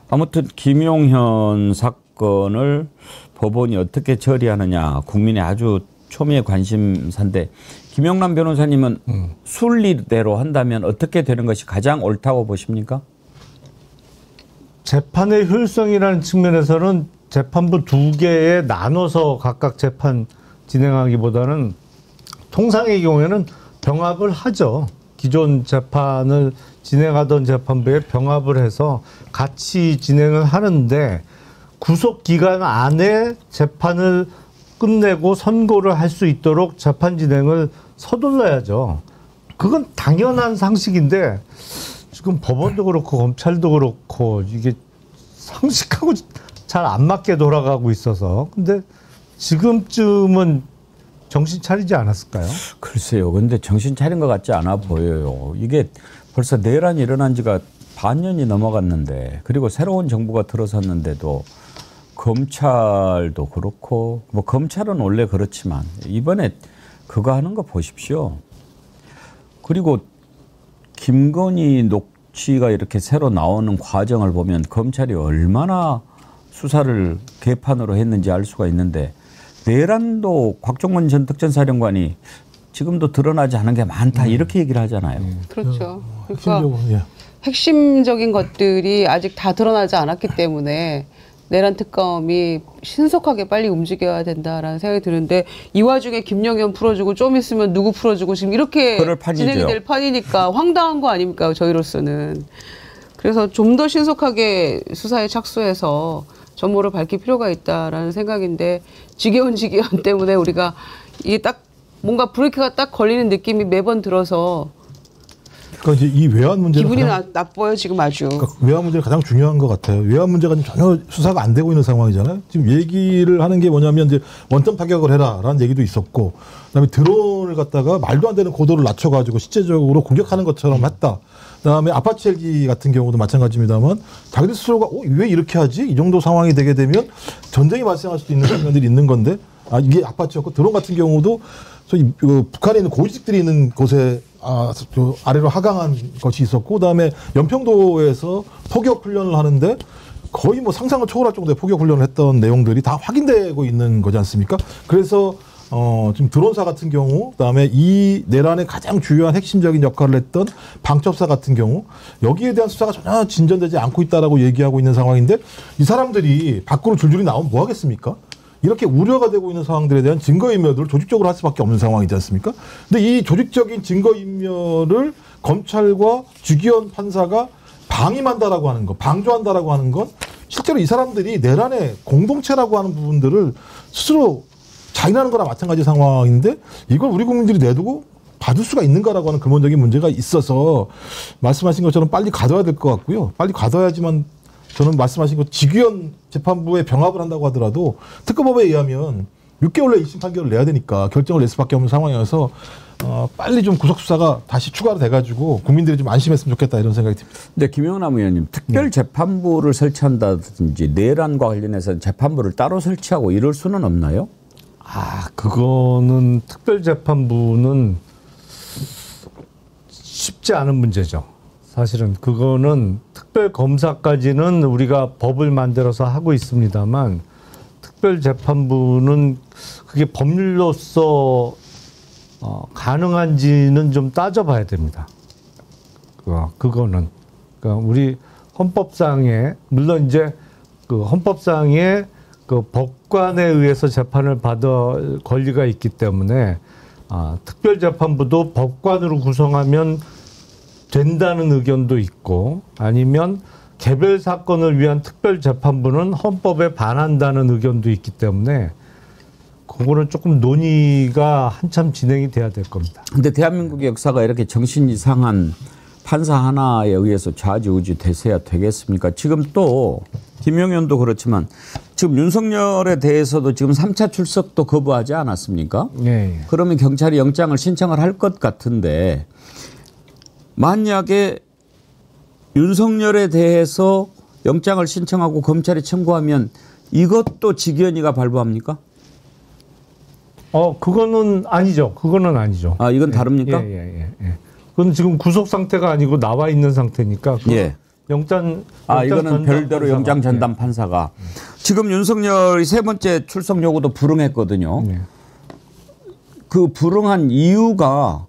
아무튼 김용현 사건을 법원이 어떻게 처리하느냐 국민의 아주 초미의 관심사인데 김영남 변호사님은 순리대로 한다면 어떻게 되는 것이 가장 옳다고 보십니까? 재판의 효율성이라는 측면에서는 재판부 두 개에 나눠서 각각 재판 진행하기보다는 통상의 경우에는 병합을 하죠. 기존 재판을 진행하던 재판부에 병합을 해서 같이 진행을 하는데 구속 기간 안에 재판을 끝내고 선고를 할 수 있도록 재판 진행을 서둘러야죠. 그건 당연한 상식인데 지금 법원도 그렇고 검찰도 그렇고 이게 상식하고 잘 안 맞게 돌아가고 있어서 근데 지금쯤은 정신 차리지 않았을까요? 글쎄요. 근데 정신 차린 것 같지 않아 보여요. 이게 벌써 내란이 일어난 지가 반년이 넘어갔는데 그리고 새로운 정부가 들어섰는데도 검찰도 그렇고 뭐 검찰은 원래 그렇지만 이번에 그거 하는 거 보십시오. 그리고 김건희 녹취가 이렇게 새로 나오는 과정을 보면 검찰이 얼마나 수사를 개판으로 했는지 알 수가 있는데 내란도 곽종원 전 특전사령관이 지금도 드러나지 않은 게 많다 이렇게 얘기를 하잖아요. 그렇죠. 그러니까 핵심적으로, 예. 핵심적인 것들이 아직 다 드러나지 않았기 때문에 내란 특검이 신속하게 빨리 움직여야 된다라는 생각이 드는데 이 와중에 김용현 풀어주고 좀 있으면 누구 풀어주고 지금 이렇게 진행이 될 판이니까 황당한 거 아닙니까 저희로서는. 그래서 좀 더 신속하게 수사에 착수해서 전모를 밝힐 필요가 있다라는 생각인데 지겨운 때문에 우리가 이게 딱 뭔가 브레이크가 딱 걸리는 느낌이 매번 들어서 그러니까 이제 이 외환 문제는 기분이 나빠요 지금 아주. 그러니까 외환 문제가 가장 중요한 것 같아요. 외환 문제가 전혀 수사가 안 되고 있는 상황이잖아요. 지금 얘기를 하는 게 뭐냐면 이제 원점 타격을 해라라는 얘기도 있었고, 그다음에 드론을 갖다가 말도 안 되는 고도를 낮춰가지고 실제적으로 공격하는 것처럼 했다. 그다음에 아파치 헬기 같은 경우도 마찬가지입니다만 자기들 스스로가 왜 이렇게 하지? 이 정도 상황이 되게 되면 전쟁이 발생할 수도 있는 장면들이 있는 건데 이게 아파치였고 드론 같은 경우도 저희 북한에 있는 고위직들이 있는 곳에 아래로 하강한 것이 있었고 그다음에 연평도에서 포격 훈련을 하는데 거의 뭐 상상을 초월할 정도의 포격 훈련을 했던 내용들이 다 확인되고 있는 거지 않습니까? 그래서 지금 드론사 같은 경우 그다음에 이 내란의 가장 주요한 핵심적인 역할을 했던 방첩사 같은 경우 여기에 대한 수사가 전혀 진전되지 않고 있다라고 얘기하고 있는 상황인데 이 사람들이 밖으로 줄줄이 나오면 뭐 하겠습니까? 이렇게 우려가 되고 있는 상황들에 대한 증거인멸을 조직적으로 할 수밖에 없는 상황이지 않습니까? 근데 이 조직적인 증거인멸을 검찰과 주기현 판사가 방임한다라고 하는 것, 방조한다라고 하는 건 실제로 이 사람들이 내란의 공동체라고 하는 부분들을 스스로 자인하는 거나 마찬가지 상황인데 이걸 우리 국민들이 내두고 받을 수가 있는가라고 하는 근본적인 문제가 있어서 말씀하신 것처럼 빨리 가둬야 될 것 같고요. 빨리 가둬야지만 저는 말씀하신 것 지규현 재판부에 병합을 한다고 하더라도 특검법에 의하면 6개월 내에 1심 판결을 내야 되니까 결정을 낼 수밖에 없는 상황이어서 빨리 좀 구속수사가 다시 추가로 돼가지고 국민들이 좀 안심했으면 좋겠다 이런 생각이 듭니다. 근데 김영남 의원님 특별재판부를 설치한다든지 내란과 관련해서 재판부를 따로 설치하고 이럴 수는 없나요? 그거는 특별재판부는 쉽지 않은 문제죠. 사실은 그거는 특별검사까지는 우리가 법을 만들어서 하고 있습니다만 특별재판부는 그게 법률로서 가능한지는 좀 따져봐야 됩니다. 그거는 그러니까 우리 헌법상에 물론 이제 그 헌법상에 그 법관에 의해서 재판을 받을 권리가 있기 때문에 특별재판부도 법관으로 구성하면 된다는 의견도 있고 아니면 개별 사건을 위한 특별재판부는 헌법에 반한다는 의견도 있기 때문에 그거는 조금 논의가 한참 진행이 돼야 될 겁니다. 근데 대한민국의 역사가 이렇게 정신 이상한 판사 하나에 의해서 좌지우지 되셔야 되겠습니까? 지금 또 김용현도 그렇지만 지금 윤석열에 대해서도 지금 3차 출석도 거부하지 않았습니까? 네. 그러면 경찰이 영장을 신청을 할 것 같은데 만약에 윤석열에 대해서 영장을 신청하고 검찰이 청구하면 이것도 지기현이가 발부합니까? 그거는 아니죠. 그거는 아니죠. 이건 다릅니까? 예. 그건 지금 구속 상태가 아니고 나와 있는 상태니까. 예. 이거는 별도로 영장 전담 판사가 지금 윤석열이 세 번째 출석 요구도 불응했거든요. 네. 그 불응한 이유가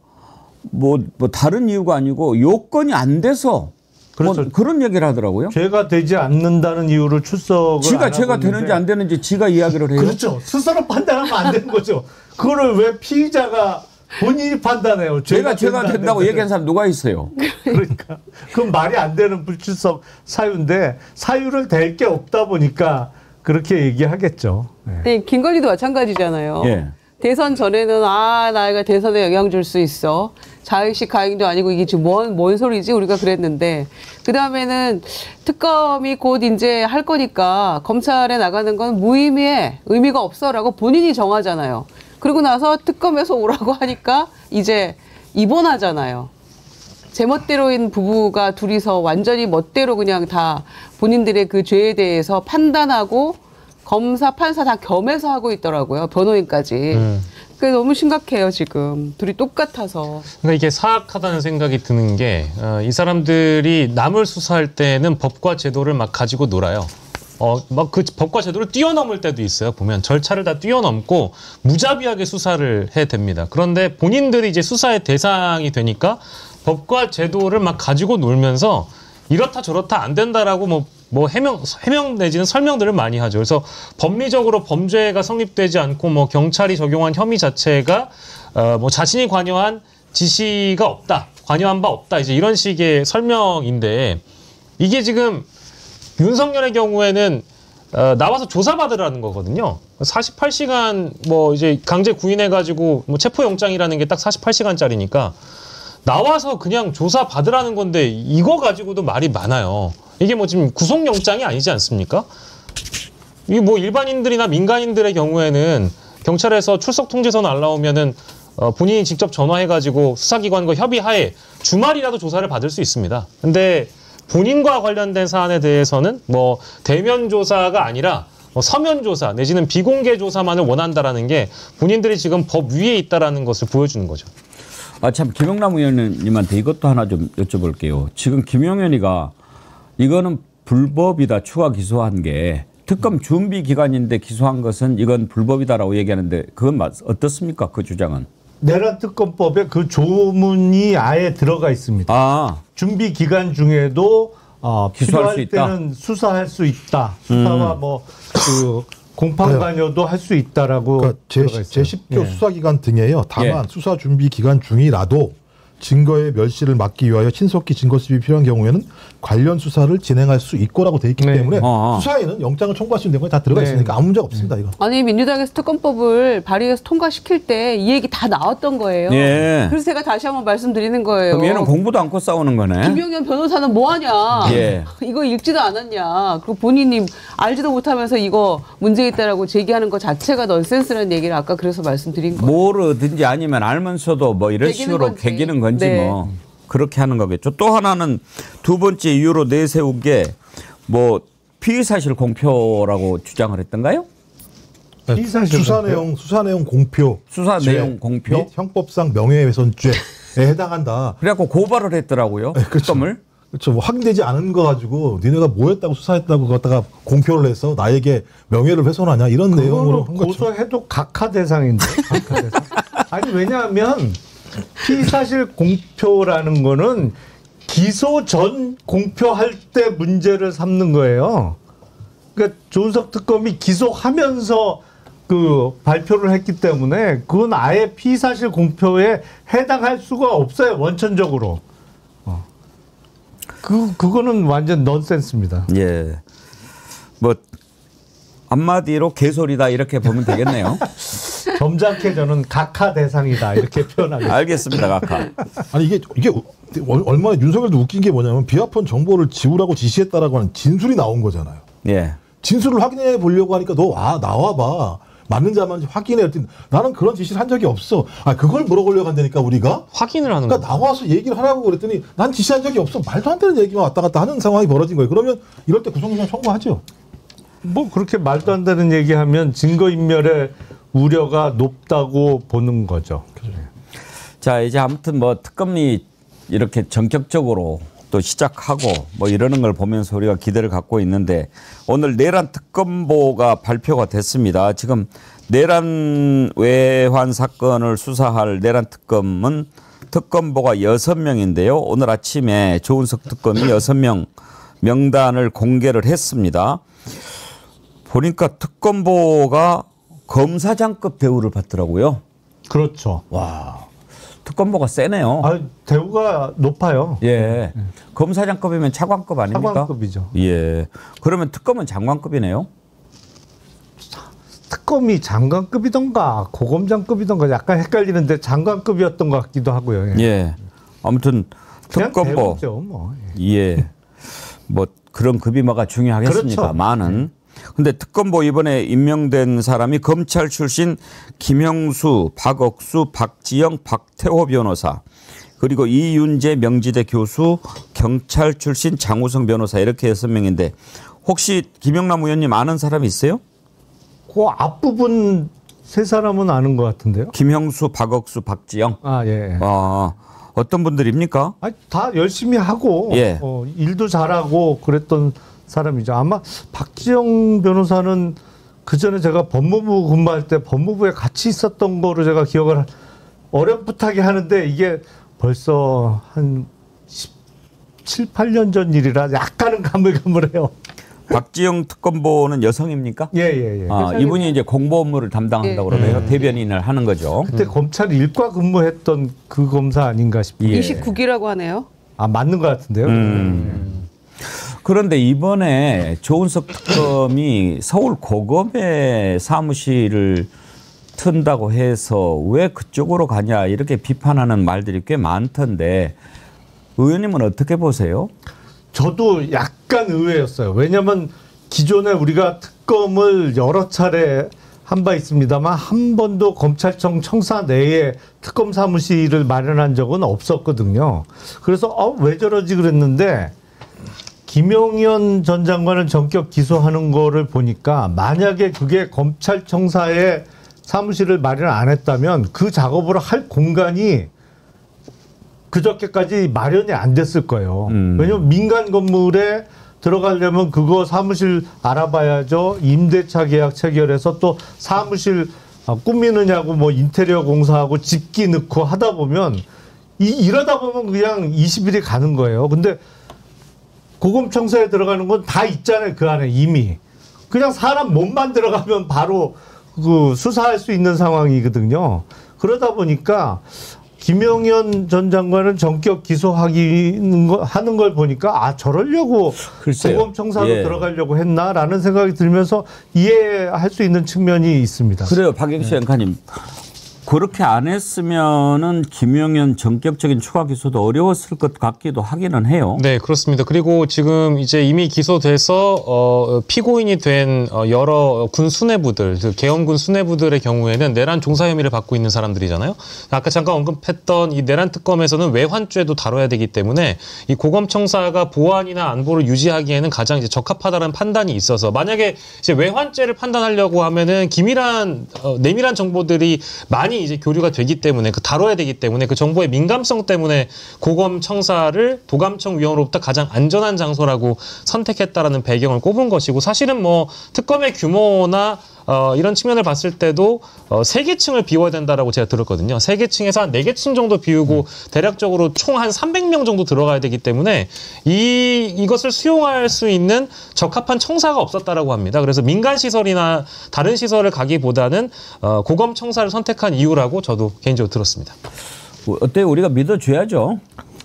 뭐 다른 이유가 아니고 요건이 안 돼서 그렇죠. 그런 얘기를 하더라고요. 죄가 되지 않는다는 이유로 출석을 죄가 되는지 안 되는지 지가 이야기를 해요. 그렇죠. 스스로 판단하면 안 되는 거죠. 그거를 왜 피의자가 본인이 판단해요. 죄가 된다고 얘기한 사람 누가 있어요? 그러니까 그건 말이 안 되는 불출석 사유인데 사유를 댈 게 없다 보니까 그렇게 얘기하겠죠. 네, 김건희도 마찬가지잖아요. 예. 대선 전에는 나이가 대선에 영향 줄 수 있어. 자의식 가행도 아니고 이게 지금 뭔 소리지 우리가 그랬는데 그 다음에는 특검이 곧 이제 할 거니까 검찰에 나가는 건 무의미해 의미가 없어라고 본인이 정하잖아요. 그리고 나서 특검에서 오라고 하니까 이제 입원하잖아요. 제멋대로인 부부가 둘이서 완전히 멋대로 그냥 다 본인들의 그 죄에 대해서 판단하고 검사, 판사 다 겸해서 하고 있더라고요. 변호인까지. 그게 너무 심각해요, 지금. 둘이 똑같아서. 그러니까 이게 사악하다는 생각이 드는 게, 이 사람들이 남을 수사할 때는 법과 제도를 막 가지고 놀아요. 막 그 법과 제도를 뛰어넘을 때도 있어요. 보면 절차를 다 뛰어넘고 무자비하게 수사를 해댑니다. 그런데 본인들이 이제 수사의 대상이 되니까 법과 제도를 막 가지고 놀면서 이렇다 저렇다 안 된다라고 뭐 해명 내지는 설명들을 많이 하죠. 그래서 법리적으로 범죄가 성립되지 않고 뭐 경찰이 적용한 혐의 자체가 뭐 자신이 관여한 지시가 없다, 관여한 바 없다, 이제 이런 식의 설명인데 이게 지금 윤석열의 경우에는 나와서 조사받으라는 거거든요. 48시간 뭐 이제 강제 구인해가지고 뭐 체포영장이라는 게 딱 48시간짜리니까 나와서 그냥 조사받으라는 건데 이거 가지고도 말이 많아요. 이게 뭐 지금 구속영장이 아니지 않습니까? 이게 뭐 일반인들이나 민간인들의 경우에는 경찰에서 출석 통지서 날라오면은 본인이 직접 전화해가지고 수사기관과 협의하에 주말이라도 조사를 받을 수 있습니다. 근데 본인과 관련된 사안에 대해서는 뭐 대면 조사가 아니라 뭐 서면 조사 내지는 비공개 조사만을 원한다라는 게 본인들이 지금 법 위에 있다라는 것을 보여주는 거죠. 참 김영남 의원님한테 이것도 하나 좀 여쭤볼게요. 지금 김용현이가 이거는 불법이다 추가 기소한 게 특검 준비 기간인데 기소한 것은 이건 불법이다라고 얘기하는데 그건 어떻습니까? 그 주장은? 내란 특검법에 그 조문이 아예 들어가 있습니다. 준비 기간 중에도 필요할 때는 수사할 수 있다. 수사와 뭐 그 공판 관여도 할 수 있다라고 그러니까 들어가 있어요. 제10교 예. 수사기관 등에요. 다만 예. 수사 준비 기간 중이라도 증거의 멸시를 막기 위하여 신속히 증거 수집이 필요한 경우에는 관련 수사를 진행할 수 있고라고 돼 있기 네. 때문에 어어. 수사에는 영장을 청구할 수 있는 거 다 들어가 네. 있으니까 아무 문제가 없습니다. 이거. 아니 민주당에서 특검법을 발의해서 통과시킬 때 이 얘기 다 나왔던 거예요. 예. 그래서 제가 다시 한번 말씀드리는 거예요. 그럼 얘는 공부도 않고 싸우는 거네. 김용현 변호사는 뭐 하냐? 예. 이거 읽지도 않았냐? 그리고 본인이 알지도 못하면서 이거 문제 있다라고 제기하는 것 자체가 넌센스라는 얘기를 아까 그래서 말씀드린 거예요. 모르든지 아니면 알면서도 뭐 이런 개기는 식으로 건지. 개기는 건지 네. 뭐 그렇게 하는 거겠죠. 또 하나는 두 번째 이유로 내세운 게 뭐 피의사실 공표라고 주장을 했던가요? 피의사실 수사 내용 공표, 수사 죄 내용 공표? 및 형법상 명예훼손죄에 해당한다. 그래갖고 고발을 했더라고요. 그렇죠. 특검을. 그렇죠. 뭐 확인되지 않은 거 가지고 니네가 뭐 했다고 수사했다고 갖다가 공표를 해서 나에게 명예를 훼손하냐 이런 내용으로 한 그거는 거죠. 고소해도 각하 대상인데. 각하 대상. 아니 왜냐하면 피의사실 공표라는 거는 기소 전 공표할 때 문제를 삼는 거예요. 그러니까 조은석 특검이 기소하면서 그 발표를 했기 때문에 그건 아예 피의사실 공표에 해당할 수가 없어요. 원천적으로. 그거는 완전 넌센스입니다. 예. 뭐 한마디로 개소리다 이렇게 보면 되겠네요. 점잖게 저는 각하 대상이다 이렇게 표현하겠습니다. 알겠습니다, 각하. 아니 이게 얼마나 윤석열도 웃긴 게 뭐냐면 비합헌 정보를 지우라고 지시했다라고 하는 진술이 나온 거잖아요. 예. 진술을 확인해 보려고 하니까 너 나와봐. 맞는지 안 맞는지 확인해. 그랬더니 나는 그런 지시를 한 적이 없어. 그걸 물어보려고 한다니까 우리가. 확인을 하는 그러니까 거예요. 나와서 얘기를 하라고 그랬더니 난 지시한 적이 없어. 말도 안 되는 얘기만 왔다 갔다 하는 상황이 벌어진 거예요. 그러면 이럴 때 구속영장 청구하죠. 뭐 그렇게 말도 안 되는 얘기하면 증거인멸의 우려가 높다고 보는 거죠. 자, 이제 아무튼 뭐 특검이 이렇게 전격적으로 또 시작하고 뭐 이러는 걸 보면서 우리가 기대를 갖고 있는데 오늘 내란 특검보가 발표가 됐습니다. 지금 내란 외환 사건을 수사할 내란 특검은 특검보가 6명인데요. 오늘 아침에 조은석 특검이 6명 명단을 공개를 했습니다. 보니까 특검보가 검사장급 대우를 받더라고요. 그렇죠. 와, 특검보가 세네요. 대우가 높아요. 예, 검사장급이면 차관급 아닙니까? 차관급이죠. 예, 그러면 특검은 장관급이네요. 특검이 장관급이던가 고검장급이던가 약간 헷갈리는데 장관급이었던 것 같기도 하고요. 예, 아무튼 그냥 특검보 대우죠, 뭐. 예, 뭐 그런 급이 뭐가 중요하겠습니까? 그렇죠. 많은. 근데 특검보 이번에 임명된 사람이 검찰 출신 김형수, 박억수, 박지영, 박태호 변호사 그리고 이윤재 명지대 교수, 경찰 출신 장우성 변호사 이렇게 6명인데 혹시 김영남 의원님 아는 사람이 있어요? 그 앞부분 세 사람은 아는 것 같은데요. 김형수, 박억수, 박지영. 예. 어떤 분들입니까? 다 열심히 하고 예. 일도 잘하고 그랬던 사람이죠. 아마 박지영 변호사는 그 전에 제가 법무부 근무할 때 법무부에 같이 있었던 거로 제가 기억을 어렴풋하게 하는데 이게 벌써 한 17, 8년 전 일이라 약간은 가물가물해요. 박지영 특검보는 여성입니까? 예. 이분이 이제 공보 업무를 담당한다고 그러네요. 대변인을 하는 거죠. 그때 검찰 일과 근무했던 그 검사 아닌가 싶어요. 예. 29기라고 하네요. 맞는 것 같은데요. 그런데 이번에 조은석 특검이 서울 고검의 사무실을 튼다고 해서 왜 그쪽으로 가냐 이렇게 비판하는 말들이 꽤 많던데 의원님은 어떻게 보세요? 저도 약간 의외였어요. 왜냐하면 기존에 우리가 특검을 여러 차례 한 바 있습니다만 한 번도 검찰청 청사 내에 특검 사무실을 마련한 적은 없었거든요. 그래서 왜 저러지 그랬는데 김용현 전 장관을 전격 기소하는 거를 보니까 만약에 그게 검찰청사에 사무실을 마련 안 했다면 그 작업을 할 공간이 그저께까지 마련이 안 됐을 거예요. 왜냐하면 민간 건물에 들어가려면 그거 사무실 알아봐야죠. 임대차 계약 체결해서 또 사무실 꾸미느냐고 뭐 인테리어 공사하고 집기 넣고 하다 보면 이러다 보면 그냥 20일이 가는 거예요. 근데 고검청사에 들어가는 건 다 있잖아요. 그 안에 이미. 그냥 사람 몸만 들어가면 바로 그 수사할 수 있는 상황이거든요. 그러다 보니까 김용현 전 장관을 전격 기소하는 걸 보니까 아 저러려고 글쎄요. 고검청사로 예. 들어가려고 했나라는 생각이 들면서 이해할 수 있는 측면이 있습니다. 그래요, 박영수 앵커님. 그렇게 안 했으면은 김용현 전격적인 추가 기소도 어려웠을 것 같기도 하기는 해요. 네, 그렇습니다. 그리고 지금 이제 이미 기소돼서 피고인이 된 여러 군 수뇌부들, 그 계엄군 수뇌부들의 경우에는 내란 종사 혐의를 받고 있는 사람들이잖아요. 아까 잠깐 언급했던 이 내란 특검에서는 외환죄도 다뤄야 되기 때문에 이 고검청사가 보안이나 안보를 유지하기에는 가장 이제 적합하다는 판단이 있어서 만약에 이제 외환죄를 판단하려고 하면은 기밀한 내밀한 정보들이 많이 이제 교류가 되기 때문에 다뤄야 되기 때문에 그 정보의 민감성 때문에 고검청사를 도감청 위원으로부터 가장 안전한 장소라고 선택했다라는 배경을 꼽은 것이고 사실은 뭐 특검의 규모나 이런 측면을 봤을 때도 3계층을 비워야 된다라고 제가 들었거든요. 3계층에서 한 4계층 정도 비우고 대략적으로 총 한 300명 정도 들어가야 되기 때문에 이것을 수용할 수 있는 적합한 청사가 없었다라고 합니다. 그래서 민간 시설이나 다른 시설을 가기보다는 고검청사를 선택한 이유라고 저도 개인적으로 들었습니다. 어때요? 우리가 믿어줘야죠.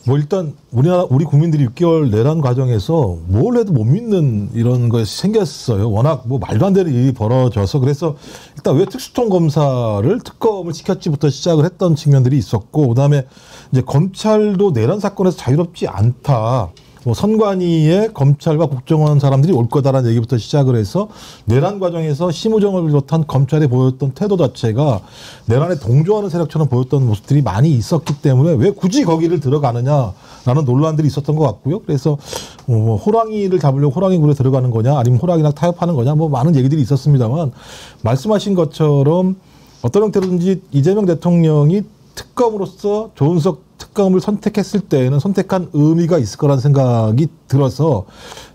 뭐 일단 우리 국민들이 6개월 내란 과정에서 뭘 해도 못 믿는 이런 것이 생겼어요. 워낙 뭐 말도 안 되는 일이 벌어져서 그래서 일단 왜 특수통 검사를 특검을 시켰지부터 시작을 했던 측면들이 있었고 그다음에 이제 검찰도 내란 사건에서 자유롭지 않다. 뭐 선관위에 검찰과 국정원 사람들이 올 거다라는 얘기부터 시작을 해서 내란 과정에서 심우정을 비롯한 검찰이 보였던 태도 자체가 내란에 동조하는 세력처럼 보였던 모습들이 많이 있었기 때문에 왜 굳이 거기를 들어가느냐라는 논란들이 있었던 것 같고요. 그래서 뭐 호랑이를 잡으려고 호랑이 굴에 들어가는 거냐 아니면 호랑이랑 타협하는 거냐 뭐 많은 얘기들이 있었습니다만 말씀하신 것처럼 어떤 형태로든지 이재명 대통령이 특검으로서 조은석 특검을 선택했을 때에는 선택한 의미가 있을 거라는 생각이 들어서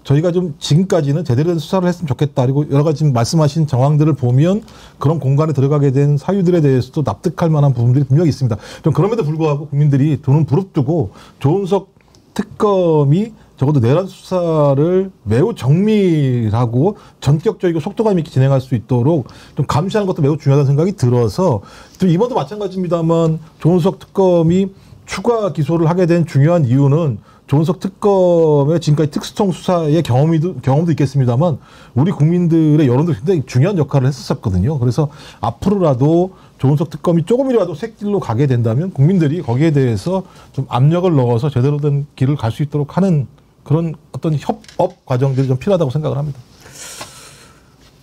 저희가 좀 지금까지는 제대로 된 수사를 했으면 좋겠다. 그리고 여러 가지 말씀하신 정황들을 보면 그런 공간에 들어가게 된 사유들에 대해서도 납득할 만한 부분들이 분명히 있습니다. 좀 그럼에도 불구하고 국민들이 돈은 부릅뜨고 조은석 특검이 적어도 내란 수사를 매우 정밀하고 전격적이고 속도감 있게 진행할 수 있도록 좀 감시하는 것도 매우 중요하다는 생각이 들어서 또 이번도 마찬가지입니다만 조은석 특검이 추가 기소를 하게 된 중요한 이유는 조은석 특검의 지금까지 특수통 수사의 경험도 있겠습니다만 우리 국민들의 여론도 굉장히 중요한 역할을 했었거든요. 그래서 앞으로라도 조은석 특검이 조금이라도 새 길로 가게 된다면 국민들이 거기에 대해서 좀 압력을 넣어서 제대로 된 길을 갈 수 있도록 하는 그런 어떤 협업 과정들이 좀 필요하다고 생각을 합니다.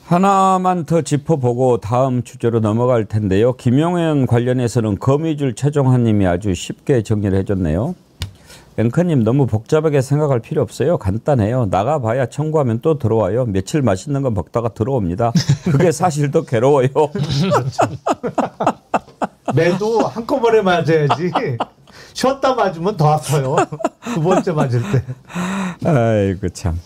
하나만 더 짚어보고 다음 주제로 넘어갈 텐데요. 김용현 관련해서는 거미줄 최종환님이 아주 쉽게 정리를 해줬네요. 앵커님 너무 복잡하게 생각할 필요 없어요. 간단해요. 나가봐야 청구하면 또 들어와요. 며칠 맛있는 거 먹다가 들어옵니다. 그게 사실 더 괴로워요. 매도 한꺼번에 맞아야지. 쉬었다 맞으면 더 아파요. 두 번째 맞을 때. 아이고 참.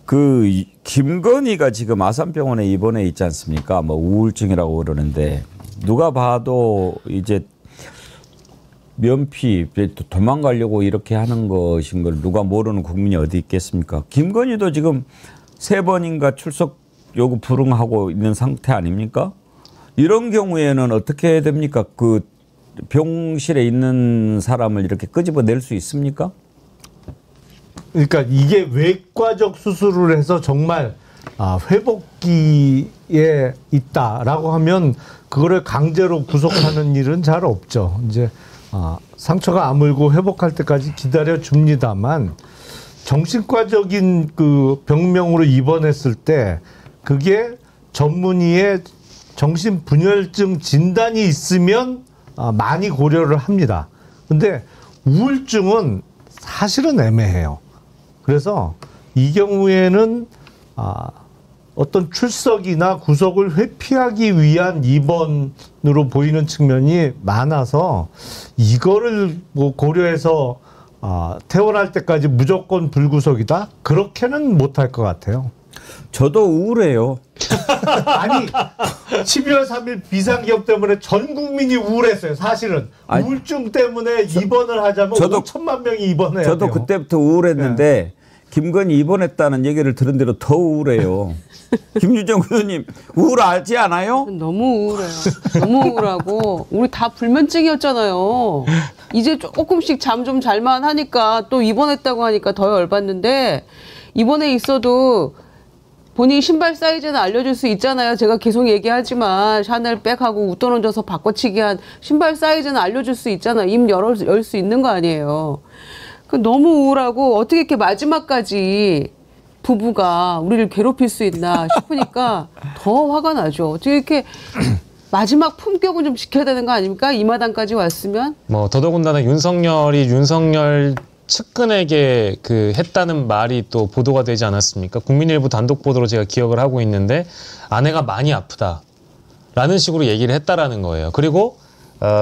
그 김건희가 지금 아산병원에 입원해 있지 않습니까? 뭐 우울증이라고 그러는데 누가 봐도 이제 면피 도망가려고 이렇게 하는 것인 걸 누가 모르는 국민이 어디 있겠습니까? 김건희도 지금 3번인가 출석 요구 불응하고 있는 상태 아닙니까? 이런 경우에는 어떻게 해야 됩니까? 그 병실에 있는 사람을 이렇게 끄집어낼 수 있습니까? 그러니까 이게 외과적 수술을 해서 정말 회복기에 있다라고 하면 그거를 강제로 구속하는 일은 잘 없죠. 이제 상처가 아물고 회복할 때까지 기다려 줍니다만 정신과적인 그 병명으로 입원했을 때 그게 전문의의 정신분열증 진단이 있으면 많이 고려를 합니다. 근데 우울증은 사실은 애매해요. 그래서 이 경우에는 어떤 출석이나 구속을 회피하기 위한 입원으로 보이는 측면이 많아서 이거를 뭐 고려해서 퇴원할 때까지 무조건 불구속이다? 그렇게는 못할 것 같아요. 저도 우울해요. 아니 12월 3일 비상기업 때문에 전 국민이 우울했어요. 사실은 우울증 때문에 입원을 하자면 저도 5천만 명이 입원해야 저도 돼요. 그때부터 우울했는데 김건희 입원했다는 얘기를 들은 대로 더 우울해요. 김유정 의원님 우울하지 않아요? 너무 우울해요. 너무 우울하고 우리 다 불면증이었잖아요. 이제 조금씩 잠 좀 잘만 하니까 또 입원했다고 하니까 더 열받는데 입원해 있어도 본인 신발 사이즈는 알려줄 수 있잖아요. 제가 계속 얘기하지만 샤넬 백하고 웃돈 얹어서 바꿔치기 한 신발 사이즈는 알려줄 수 있잖아요. 입 열 수 있는 거 아니에요. 너무 우울하고 어떻게 이렇게 마지막까지 부부가 우리를 괴롭힐 수 있나 싶으니까 더 화가 나죠. 어떻게 이렇게 마지막 품격은 좀 지켜야 되는 거 아닙니까? 이 마당까지 왔으면. 뭐 더더군다나 윤석열 측근에게 했다는 말이 또 보도가 되지 않았습니까? 국민일보 단독 보도로 제가 기억을 하고 있는데 아내가 많이 아프다라는 식으로 얘기를 했다라는 거예요. 그리고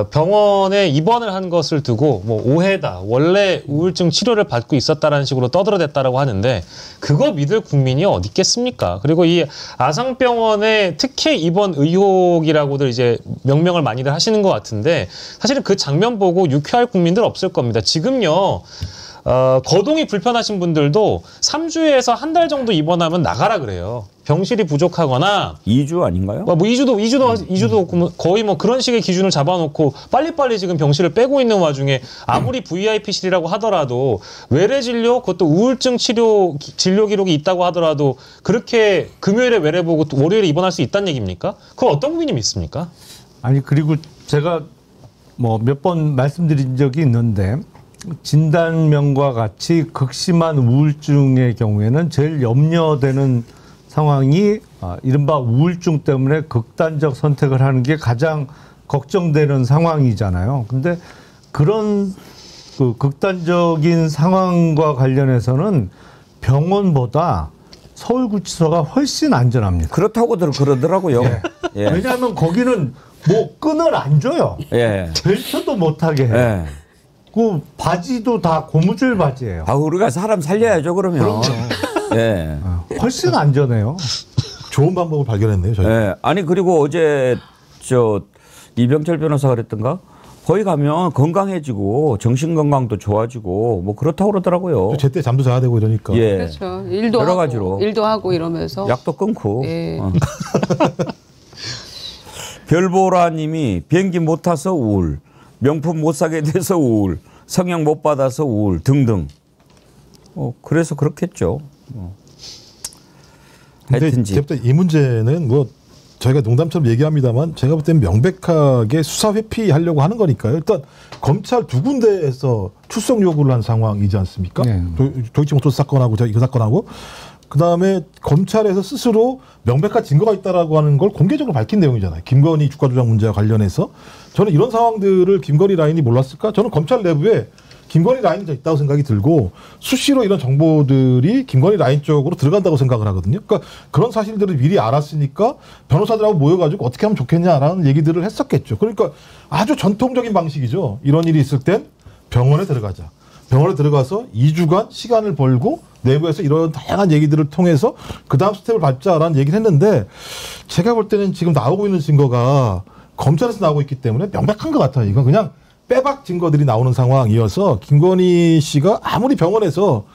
병원에 입원을 한 것을 두고 뭐 오해다, 원래 우울증 치료를 받고 있었다라는 식으로 떠들어댔다라고 하는데 그거 믿을 국민이 어디 있겠습니까? 그리고 이 아산병원의 특혜 입원 의혹이라고들 이제 명명을 많이들 하시는 것 같은데 사실은 그 장면 보고 유쾌할 국민들 없을 겁니다. 지금요. 거동이 불편하신 분들도 3주에서 한 달 정도 입원하면 나가라 그래요. 병실이 부족하거나 2주 아닌가요? 뭐 2주도 거의 뭐 그런 식의 기준을 잡아놓고 빨리빨리 지금 병실을 빼고 있는 와중에 아무리 VIP실이라고 하더라도 외래 진료, 그것도 우울증 치료 진료 기록이 있다고 하더라도 그렇게 금요일에 외래 보고 월요일에 입원할 수 있다는 얘기입니까? 그걸 어떤 국민이 믿습니까? 아니 그리고 제가 뭐 몇 번 말씀드린 적이 있는데 진단명과 같이 극심한 우울증의 경우에는 제일 염려되는 상황이 이른바 우울증 때문에 극단적 선택을 하는 게 가장 걱정되는 상황이잖아요. 근데 그런 극단적인 상황과 관련해서는 병원보다 서울구치소가 훨씬 안전합니다. 그렇다고들 그러더라고요. 예. 예. 왜냐하면 거기는 뭐 끈을 안 줘요. 예. 벨트도 못하게 해. 예. 그 바지도 다 고무줄 바지예요. 우리가 사람 살려야죠 그러면. 예. 훨씬 안전해요. 좋은 방법을 발견했네요. 저희. 예. 아니 그리고 어제 이병철 변호사가 그랬던가? 거기 가면 건강해지고 정신 건강도 좋아지고 뭐 그렇다고 그러더라고요. 제때 잠도 자야 되고 이러니까. 예. 그렇죠. 일도 여러 하고, 가지로. 일도 하고 이러면서. 약도 끊고. 예. 별보라님이 비행기 못 타서 우울, 명품 못 사게 돼서 우울, 성형 못 받아서 우울 등등. 그래서 그렇겠죠. 근데 제가 이 문제는 뭐 저희가 농담처럼 얘기합니다만 제가 볼 때는 명백하게 수사 회피하려고 하는 거니까요. 일단 검찰 두 군데에서 출석 요구를 한 상황이지 않습니까? 네. 도이치모터스 사건하고 이거 사건하고 그다음에 검찰에서 스스로 명백한 증거가 있다라고 하는 걸 공개적으로 밝힌 내용이잖아요. 김건희 주가 조작 문제와 관련해서 저는 이런 상황들을 김건희 라인이 몰랐을까? 저는 검찰 내부에 김건희 라인이 있다고 생각이 들고 수시로 이런 정보들이 김건희 라인 쪽으로 들어간다고 생각을 하거든요. 그러니까 그런 사실들을 미리 알았으니까 변호사들하고 모여가지고 어떻게 하면 좋겠냐라는 얘기들을 했었겠죠. 그러니까 아주 전통적인 방식이죠. 이런 일이 있을 땐 병원에 들어가자. 병원에 들어가서 2주간 시간을 벌고 내부에서 이런 다양한 얘기들을 통해서 그 다음 스텝을 밟자라는 얘기를 했는데 제가 볼 때는 지금 나오고 있는 증거가 검찰에서 나오고 있기 때문에 명백한 것 같아요. 이건 그냥 빼박 증거들이 나오는 상황이어서 김건희 씨가 아무리 병원에서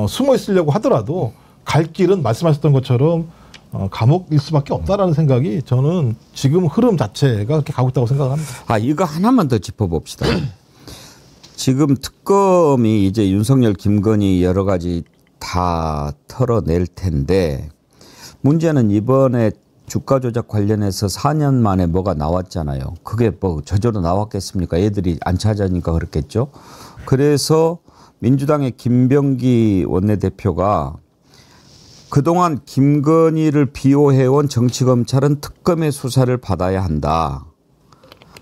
숨어 있으려고 하더라도 갈 길은 말씀하셨던 것처럼 감옥일 수밖에 없다라는 생각이 저는 지금 흐름 자체가 그렇게 가고 있다고 생각합니다. 이거 하나만 더 짚어봅시다. 지금 특검이 이제 윤석열, 김건희 여러 가지 다 털어낼 텐데 문제는 이번에 주가 조작 관련해서 4년 만에 뭐가 나왔잖아요. 그게 뭐 저절로 나왔겠습니까? 애들이 안 찾아니까 그렇겠죠. 그래서 민주당의 김병기 원내대표가 그동안 김건희를 비호해온 정치검찰은 특검의 수사를 받아야 한다.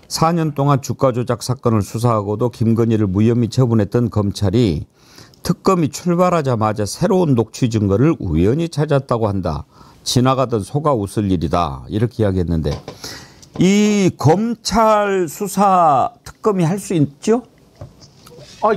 4년 동안 주가 조작 사건을 수사하고도 김건희를 무혐의 처분했던 검찰이 특검이 출발하자마자 새로운 녹취 증거를 우연히 찾았다고 한다. 지나가던 소가 웃을 일이다. 이렇게 이야기했는데 이 검찰 수사 특검이 할 수 있죠?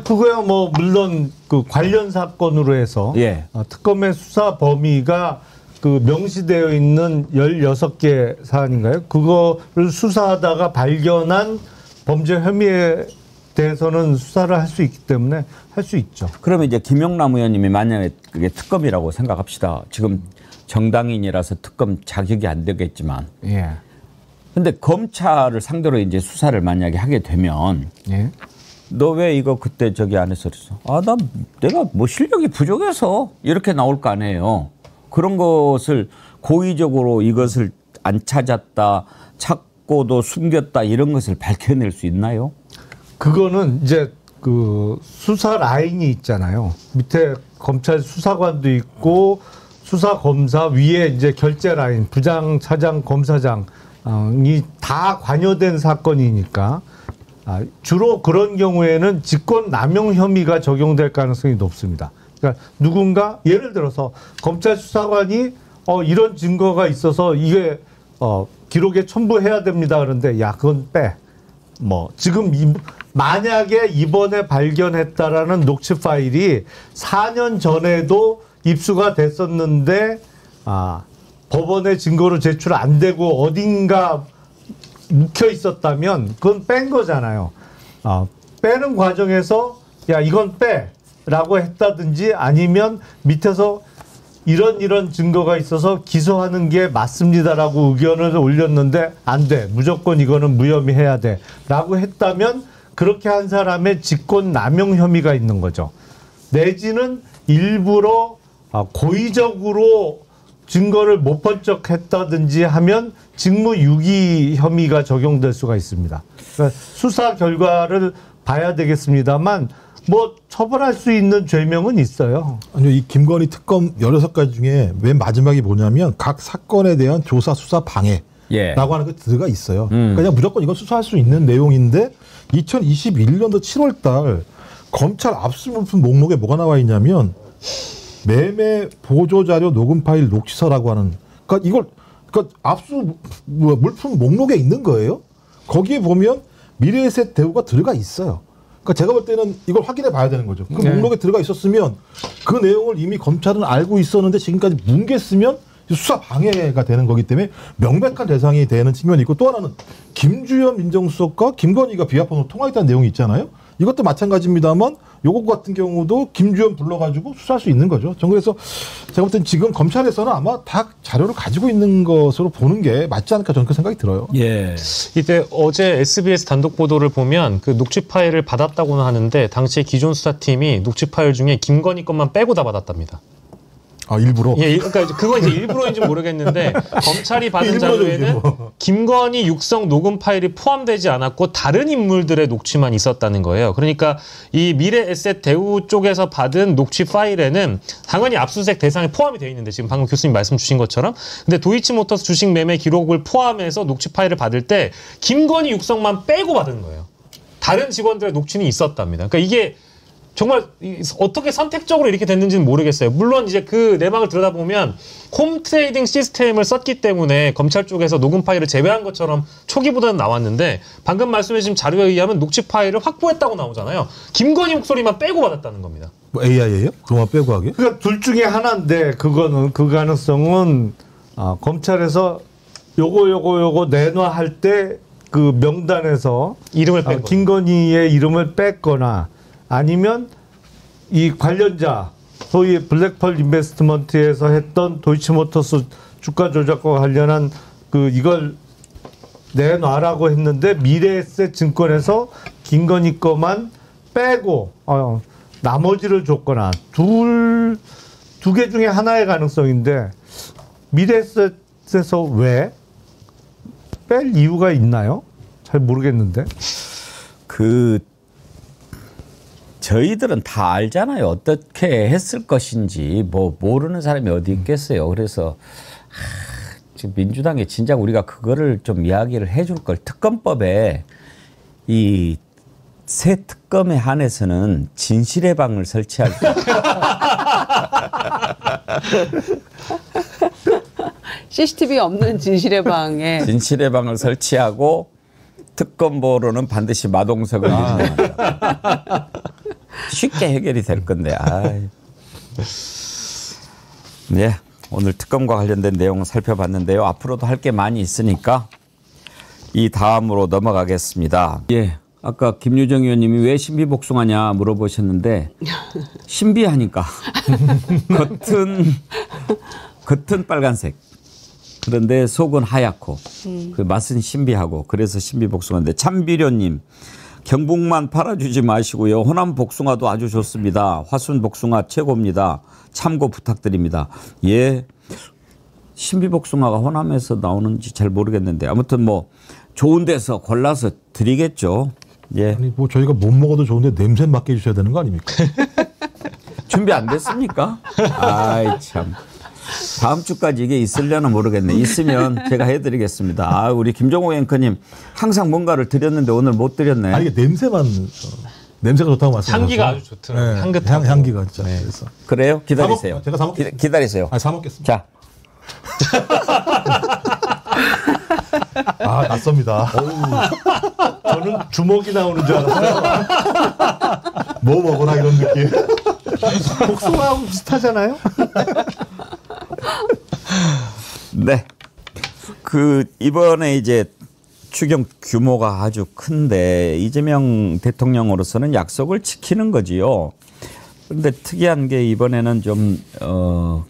그거야 뭐 물론 그 관련 사건으로 해서 예. 특검의 수사 범위가 그 명시되어 있는 16개 사안인가요? 그거를 수사하다가 발견한 범죄 혐의에 대해서는 수사를 할 수 있기 때문에 할 수 있죠. 그러면 이제 김용남 의원님이 만약에 그게 특검이라고 생각합시다. 지금 정당인이라서 특검 자격이 안 되겠지만. 예. 근데 검찰을 상대로 이제 수사를 만약에 하게 되면 예. 너 왜 이거 그때 저기 안 했어? 그래서 내가 뭐 실력이 부족해서 이렇게 나올 거 아니에요. 그런 것을 고의적으로 이것을 안 찾았다, 찾고도 숨겼다 이런 것을 밝혀낼 수 있나요? 그거는 이제 그 수사 라인이 있잖아요. 밑에 검찰 수사관도 있고 수사 검사 위에 이제 결재 라인, 부장, 차장, 검사장이 다 관여된 사건이니까 주로 그런 경우에는 직권 남용 혐의가 적용될 가능성이 높습니다. 그러니까 누군가 예를 들어서 검찰 수사관이 이런 증거가 있어서 이게 기록에 첨부해야 됩니다. 그런데 야 그건 빼. 뭐 지금 만약에 이번에 발견했다라는 녹취 파일이 4년 전에도 입수가 됐었는데 법원에 증거로 제출 안 되고 어딘가 묵혀 있었다면 그건 뺀 거잖아요. 빼는 과정에서 야 이건 빼라고 했다든지 아니면 밑에서 이런 증거가 있어서 기소하는 게 맞습니다라고 의견을 올렸는데 안 돼. 무조건 이거는 무혐의해야 돼. 라고 했다면 그렇게 한 사람의 직권 남용 혐의가 있는 거죠. 내지는 일부러 고의적으로 증거를 못 본 척 했다든지 하면 직무유기 혐의가 적용될 수가 있습니다. 그러니까 수사 결과를 봐야 되겠습니다만 뭐 처벌할 수 있는 죄명은 있어요. 아니요, 이 김건희 특검 16가지 중에 맨 마지막이 뭐냐면 각 사건에 대한 조사, 수사, 방해라고 하는 게 들어가 있어요. 그러니까 그냥 무조건 이건 수사할 수 있는 내용인데 2021년도 7월 달 검찰 압수물품 목록에 뭐가 나와 있냐면 매매 보조자료 녹음 파일 녹취서라고 하는 그러니까 압수 물품 목록에 있는 거예요. 거기에 보면 미래에셋 대우가 들어가 있어요. 그러니까 제가 볼 때는 이걸 확인해 봐야 되는 거죠. 그 목록에 들어가 있었으면 그 내용을 이미 검찰은 알고 있었는데 지금까지 뭉갰으면 수사 방해가 되는 거기 때문에 명백한 대상이 되는 측면이 있고 또 하나는 김주현 민정수석과 김건희가 비화폰으로 통화했다는 내용이 있잖아요. 이것도 마찬가지입니다만 요거 같은 경우도 김주현 불러가지고 수사할 수 있는 거죠. 전 그래서 제가 볼 땐 지금 검찰에서는 아마 다 자료를 가지고 있는 것으로 보는 게 맞지 않을까 저는 그 생각이 들어요. 예. 이때 어제 SBS 단독 보도를 보면 그 녹취 파일을 받았다고는 하는데 당시에 기존 수사팀이 녹취 파일 중에 김건희 것만 빼고 다 받았답니다. 일부러? 예, 그러니까 그건 이제 일부러인지 모르겠는데 검찰이 받은 자료에는 김건희 육성 녹음 파일이 포함되지 않았고 다른 인물들의 녹취만 있었다는 거예요. 그러니까 이 미래에셋 대우 쪽에서 받은 녹취 파일에는 당연히 압수수색 대상에 포함이 되어 있는데 지금 방금 교수님 말씀 주신 것처럼 근데 도이치모터스 주식 매매 기록을 포함해서 녹취 파일을 받을 때 김건희 육성만 빼고 받은 거예요. 다른 직원들의 녹취는 있었답니다. 그러니까 이게 정말 어떻게 선택적으로 이렇게 됐는지는 모르겠어요. 물론 이제 그 내막을 들여다보면 홈 트레이딩 시스템을 썼기 때문에 검찰 쪽에서 녹음 파일을 제외한 것처럼 초기보다는 나왔는데 방금 말씀해 주신 자료에 의하면 녹취 파일을 확보했다고 나오잖아요. 김건희 목소리만 빼고 받았다는 겁니다. 뭐 AI예요? 그것만 빼고 하게? 그러니까 둘 중에 하나인데 그거는 그 가능성은 검찰에서 요거 내놔 할 때 그 명단에서 이름을 뺀 김건희의 이름을 뺐거나 아니면 이 관련자 소위 블랙펄 인베스트먼트에서 했던 도이치모터스 주가 조작과 관련한 이걸 내놔라고 했는데 미래에셋 증권에서 김건희 거만 빼고 나머지를 줬거나 두 개 중에 하나의 가능성인데 미래에셋에서 왜 뺄 이유가 있나요? 잘 모르겠는데. 저희들은 다 알잖아요. 어떻게 했을 것인지 뭐 모르는 사람이 어디 있겠어요. 그래서 지금 민주당에 진작 우리가 그거를 좀 이야기를 해줄 걸. 특검법에 이 새 특검에 한해서는 진실의 방을 설치할 수 CCTV 없는 진실의 방에 진실의 방을 설치하고 특검보로는 반드시 마동석을 쉽게 해결이 될 건데. 네, 오늘 특검과 관련된 내용을 살펴봤는데요. 앞으로도 할 게 많이 있으니까 이 다음으로 넘어가겠습니다. 예, 아까 김유정 의원님이 왜 신비복숭아냐 물어보셨는데 신비하니까 겉은 빨간색 그런데 속은 하얗고 그 맛은 신비하고 그래서 신비복숭아인데 참비료님 경북만 팔아주지 마시고요. 호남 복숭아도 아주 좋습니다. 화순 복숭아 최고입니다. 참고 부탁드립니다. 예, 신비복숭아가 호남에서 나오는지 잘 모르겠는데 아무튼 뭐 좋은 데서 골라서 드리겠죠. 예. 아니 뭐 저희가 못 먹어도 좋은데 냄새 맡게 해주셔야 되는 거 아닙니까? 준비 안 됐습니까? 아이 참. 다음 주까지 이게 있으려나 모르겠네. 있으면 제가 해드리겠습니다. 아, 우리 김종호 앵커님 항상 뭔가를 드렸는데 오늘 못 드렸네. 아니 이게 냄새만 냄새가 좋다고 말씀하셨죠. 향기가 아주 좋더라고요. 향긋하고. 향기가 진짜. 그래서. 그래요? 기다리세요. 제가 사 먹겠습니다. 기다리세요. 아, 사 먹겠습니다. 자. 아, 낯섭니다. 저는 주먹이 나오는 줄 알았어요. 뭐 먹어라 이런 느낌. 복숭아하고 비슷하잖아요. 네. 그 이번에 이제 추경 규모가 아주 큰데 이재명 대통령으로서는 약속을 지키는 거지요. 그런데 특이한 게 이번에는 좀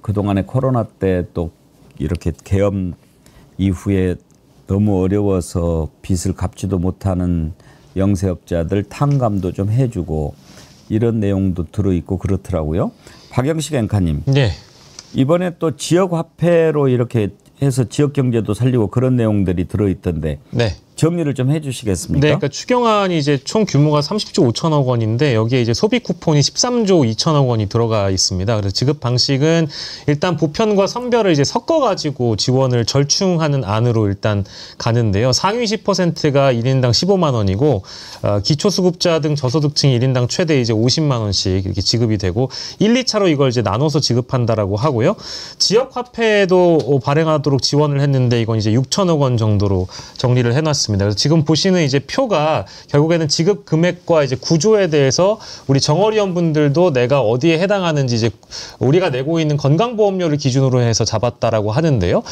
그동안에 코로나 때 또 이렇게 계엄 이후에 너무 어려워서 빚을 갚지도 못하는 영세업자들 탕감도 좀 해주고 이런 내용도 들어있고 그렇더라고요. 박영식 앵커님. 네. 이번에 또 지역화폐로 이렇게 해서 지역경제도 살리고 그런 내용들이 들어있던데 네. 정리를 좀 해주시겠습니까? 네, 그러니까 추경안이 이제 총 규모가 30조 5천억 원인데 여기에 이제 소비 쿠폰이 13조 2천억 원이 들어가 있습니다. 그래서 지급 방식은 일단 보편과 선별을 이제 섞어가지고 지원을 절충하는 안으로 일단 가는데요. 상위 10%가 1인당 15만 원이고 기초수급자 등 저소득층이 1인당 최대 이제 50만 원씩 이렇게 지급이 되고 1, 2차로 이걸 이제 나눠서 지급한다라고 하고요. 지역화폐도 발행하도록 지원을 했는데 이건 이제 6천억 원 정도로 정리를 해놨습니다. 그래서 지금 보시는 이제 표가 결국에는 지급 금액과 이제 구조에 대해서 우리 정어리원 분들도 내가 어디에 해당하는지 이제 우리가 내고 있는 건강보험료를 기준으로 해서 잡았다라고 하는데요.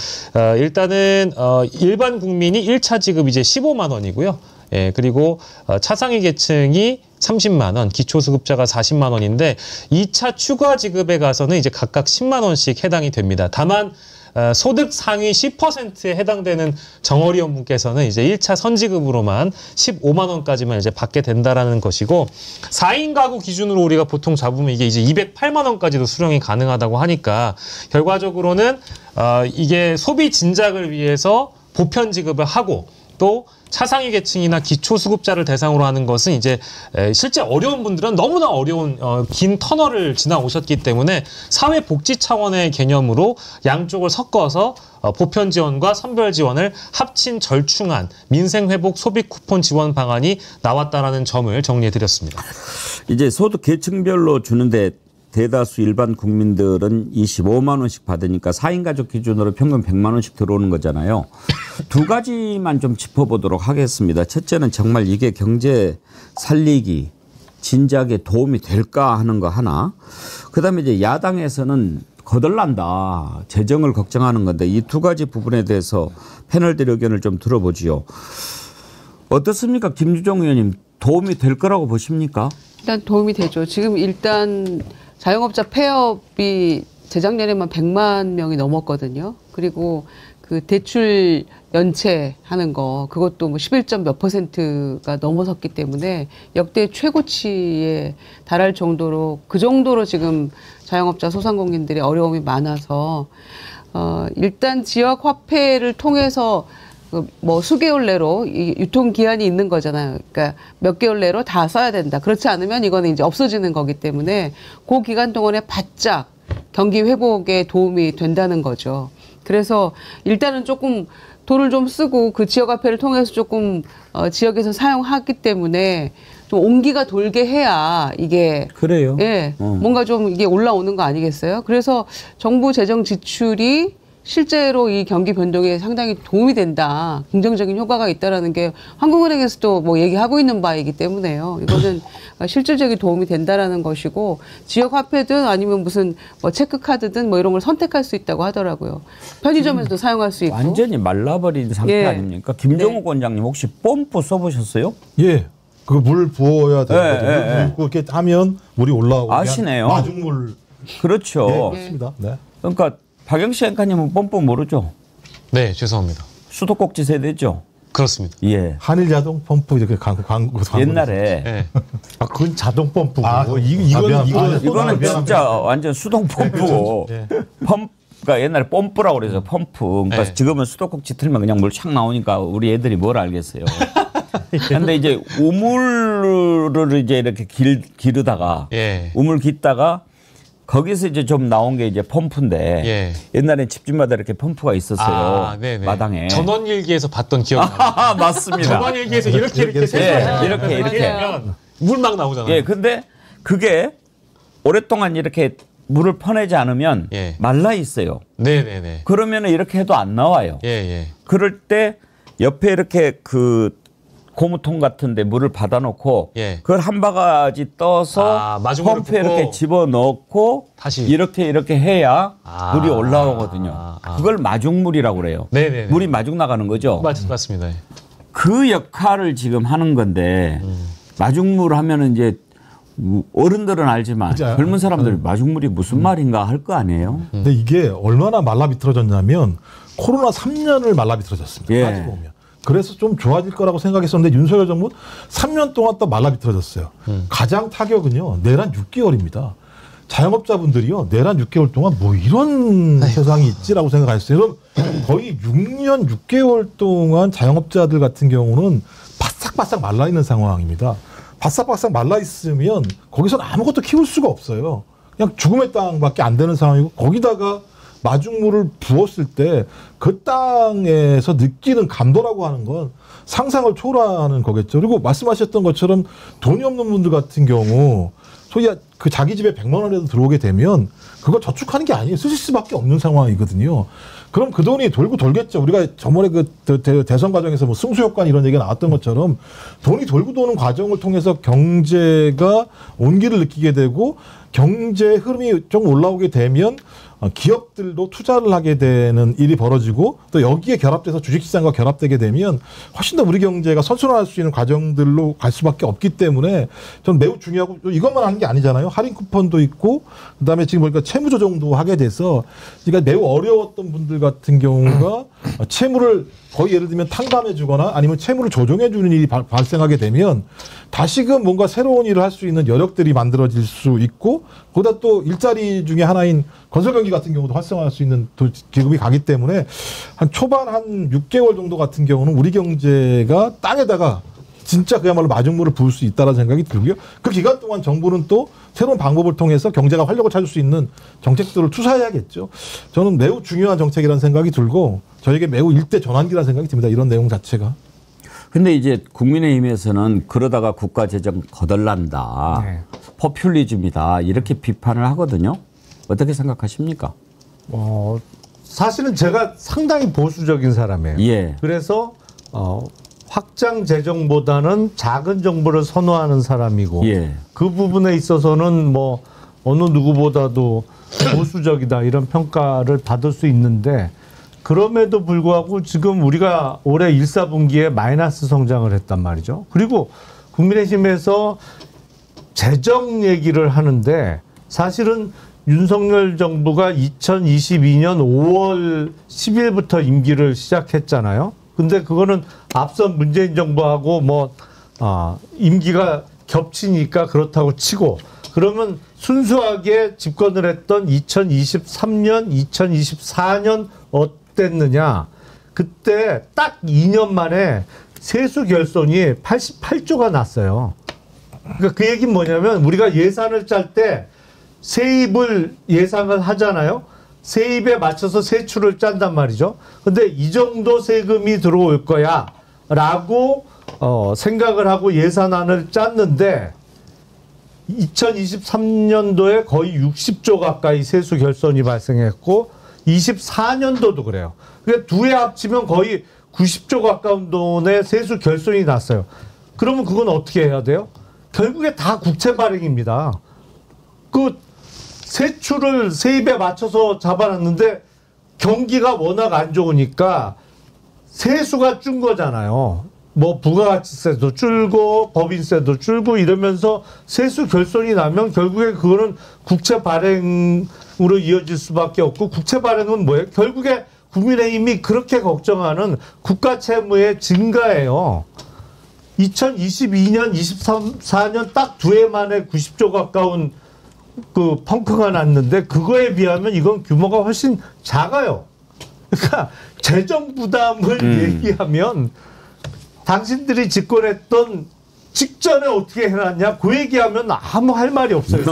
일단은 일반 국민이 1차 지급 이제 15만 원이고요. 예, 그리고 차상위 계층이 30만 원, 기초수급자가 40만 원인데 2차 추가 지급에 가서는 이제 각각 10만 원씩 해당이 됩니다. 다만 소득 상위 10%에 해당되는 정어리원 분께서는 이제 1차 선지급으로만 15만 원까지만 이제 받게 된다라는 것이고 4인 가구 기준으로 우리가 보통 잡으면 이게 이제 208만 원까지도 수령이 가능하다고 하니까 결과적으로는 이게 소비 진작을 위해서 보편 지급을 하고 또 차상위 계층이나 기초수급자를 대상으로 하는 것은 이제 실제 어려운 분들은 너무나 어려운 긴 터널을 지나오셨기 때문에 사회복지 차원의 개념으로 양쪽을 섞어서 보편 지원과 선별 지원을 합친 절충한 민생회복 소비 쿠폰 지원 방안이 나왔다라는 점을 정리해드렸습니다. 이제 소득 계층별로 주는데 대다수 일반 국민들은 25만 원씩 받으니까 4인 가족 기준으로 평균 100만 원씩 들어오는 거잖아요. 두 가지만 좀 짚어보도록 하겠습니다. 첫째는 정말 이게 경제 살리기 진작에 도움이 될까 하는 거 하나. 그다음에 이제 야당에서는 거덜난다. 재정을 걱정하는 건데 이 두 가지 부분에 대해서 패널들 의견을 좀 들어보지요. 어떻습니까? 김유정 의원님 도움이 될 거라고 보십니까? 일단 도움이 되죠. 지금 일단 자영업자 폐업이 재작년에만 100만 명이 넘었거든요. 그리고 그 대출 연체하는 거 그것도 뭐 11점 몇 %가 넘어섰기 때문에 역대 최고치에 달할 정도로 그 정도로 지금 자영업자 소상공인들이 어려움이 많아서 일단 지역 화폐를 통해서 뭐 수개월 내로 이 유통 기한이 있는 거잖아요. 그러니까 몇 개월 내로 다 써야 된다. 그렇지 않으면 이거는 이제 없어지는 거기 때문에 그 기간 동안에 바짝 경기 회복에 도움이 된다는 거죠. 그래서 일단은 조금 돈을 좀 쓰고 그 지역 화폐를 통해서 조금 지역에서 사용하기 때문에 좀 온기가 돌게 해야 이게 그래요. 예, 뭔가 좀 이게 올라오는 거 아니겠어요? 그래서 정부 재정 지출이 실제로 이 경기 변동에 상당히 도움이 된다. 긍정적인 효과가 있다라는 게 한국은행에서도 뭐 얘기하고 있는 바이기 때문에요. 이거는 실질적인 도움이 된다라는 것이고 지역 화폐든 아니면 무슨 뭐 체크카드든 뭐 이런 걸 선택할 수 있다고 하더라고요. 편의점에서도 사용할 수 있고. 완전히 말라버린 상태 예. 아닙니까? 김정욱 네. 원장님 혹시 뽐뿌 써보셨어요? 예. 그 물 부어야 되거든요. 네. 물 붓고 이렇게 하면 물이 올라오고 아시네요. 마중물. 그렇죠. 네, 맞습니다. 네. 그러니까 박영시 앵커님은 뻔뻔 모르죠. 네, 죄송합니다. 수도꼭지 세대죠. 그렇습니다. 예. 한일 자동 펌프 이렇게 광고 옛날에 네. 아, 그건 자동 펌프고. 이거는 진짜 완전 수동 펌프고 예. 그러니까 옛날에 펌프라고 그래서 펌프. 그러니까 네. 지금은 수도꼭지 틀면 그냥 물 착 나오니까 우리 애들이 뭘 알겠어요. 근데 이제 우물을 이제 이렇게 기르다가 예. 우물 깃다가 거기서 이제 좀 나온 게 이제 펌프인데 예. 옛날에 집집마다 이렇게 펌프가 있었어요. 네네. 마당에. 전원일기에서 봤던 기억이 납니다. 맞습니다. 전원일기에서 이렇게 예, 세수하면 이렇게. 물 막 나오잖아요. 예, 근데 그게 오랫동안 이렇게 물을 퍼내지 않으면 예. 말라 있어요. 네네네. 그러면 이렇게 해도 안 나와요. 예, 예. 그럴 때 옆에 이렇게 그 고무통 같은데 물을 받아놓고 예. 그걸 한 바가지 떠서 마중물을 펌프에 붓고 이렇게 집어넣고 다시. 이렇게 해야 아. 물이 올라오거든요. 그걸 마중물이라고 그래요. 네네네. 물이 마중 나가는 거죠. 맞습니다. 예. 그 역할을 지금 하는 건데 마중물 하면은 이제 어른들은 알지만 그죠. 젊은 사람들 마중물이 무슨 말인가 할 거 아니에요. 근데 이게 얼마나 말라비틀어졌냐면 코로나 3년을 말라비틀어졌습니다. 예. 따지고 보면. 그래서 좀 좋아질 거라고 생각했었는데 윤석열 정부 3년 동안 또 말라비틀어졌어요. 가장 타격은요. 내란 6개월입니다. 자영업자분들이요. 내란 6개월 동안 뭐 이런 세상이 있지라고 생각했어요. 그럼 거의 6년 6개월 동안 자영업자들 같은 경우는 바싹바싹 말라있는 상황입니다. 바싹바싹 말라있으면 거기서는 아무것도 키울 수가 없어요. 그냥 죽음의 땅밖에 안 되는 상황이고 거기다가 마중물을 부었을 때 그 땅에서 느끼는 감도라고 하는 건 상상을 초월하는 거겠죠. 그리고 말씀하셨던 것처럼 돈이 없는 분들 같은 경우 소위 그 자기 집에 100만 원이라도 들어오게 되면 그걸 저축하는 게 아니에요. 쓰실 수밖에 없는 상황이거든요. 그럼 그 돈이 돌고 돌겠죠. 우리가 저번에 그 대선 과정에서 뭐 승수효과 이런 얘기가 나왔던 것처럼 돈이 돌고 도는 과정을 통해서 경제가 온기를 느끼게 되고 경제 흐름이 좀 올라오게 되면 기업들도 투자를 하게 되는 일이 벌어지고 또 여기에 결합돼서 주식시장과 결합되게 되면 훨씬 더 우리 경제가 선순환할 수 있는 과정들로 갈 수밖에 없기 때문에 저는 매우 중요하고 이것만 하는 게 아니잖아요. 할인 쿠폰도 있고 그다음에 지금 보니까 채무 조정도 하게 돼서 그러니까 매우 어려웠던 분들 같은 경우가 채무를 거의 예를 들면 탕감해 주거나 아니면 채무를 조정해 주는 일이 발생하게 되면 다시금 뭔가 새로운 일을 할 수 있는 여력들이 만들어질 수 있고 거기다 또 일자리 중에 하나인 건설경기 같은 경우도 활성화할 수 있는 기금이 가기 때문에 한 초반 한 6개월 정도 같은 경우는 우리 경제가 땅에다가 진짜 그야말로 마중물을 부을 수 있다는 생각이 들고요. 그 기간 동안 정부는 또 새로운 방법을 통해서 경제가 활력을 찾을 수 있는 정책들을 투사해야겠죠. 저는 매우 중요한 정책이라는 생각이 들고 저에게 매우 일대 전환기라는 생각이 듭니다. 이런 내용 자체가. 근데 이제 국민의힘에서는 그러다가 국가 재정 거덜난다. 네. 포퓰리즘이다. 이렇게 비판을 하거든요. 어떻게 생각하십니까? 사실은 제가 상당히 보수적인 사람이에요. 예. 그래서 확장 재정보다는 작은 정부를 선호하는 사람이고 예. 그 부분에 있어서는 뭐 어느 누구보다도 보수적이다 이런 평가를 받을 수 있는데 그럼에도 불구하고 지금 우리가 올해 1, 4분기에 마이너스 성장을 했단 말이죠. 그리고 국민의힘에서 재정 얘기를 하는데 사실은 윤석열 정부가 2022년 5월 10일부터 임기를 시작했잖아요. 근데 그거는 앞선 문재인 정부하고 임기가 겹치니까 그렇다고 치고 그러면 순수하게 집권을 했던 2023년, 2024년 어땠느냐? 그때 딱 2년 만에 세수 결손이 88조가 났어요. 그러니까 그 얘기는 뭐냐면 우리가 예산을 짤 때 세입을 예상을 하잖아요. 세입에 맞춰서 세출을 짠단 말이죠. 근데 이 정도 세금이 들어올 거야 라고 생각을 하고 예산안을 짰는데 2023년도에 거의 60조 가까이 세수 결손이 발생했고 24년도도 그래요. 그러니까 두 해 합치면 거의 90조 가까운 돈의 세수 결손이 났어요. 그러면 그건 어떻게 해야 돼요? 결국에 다 국채 발행입니다. 그 세출을 세입에 맞춰서 잡아놨는데 경기가 워낙 안 좋으니까 세수가 준 거잖아요. 뭐 부가가치세도 줄고 법인세도 줄고 이러면서 세수 결손이 나면 결국에 그거는 국채 발행으로 이어질 수밖에 없고 국채 발행은 뭐예요? 결국에 국민의힘이 그렇게 걱정하는 국가 채무의 증가예요. 2022년, 24년 딱 두 해 만에 90조 가까운 그 펑크가 났는데 그거에 비하면 이건 규모가 훨씬 작아요. 그러니까 재정 부담을 얘기하면 당신들이 집권했던 직전에 어떻게 해놨냐 그 얘기하면 아무 할 말이 없어요.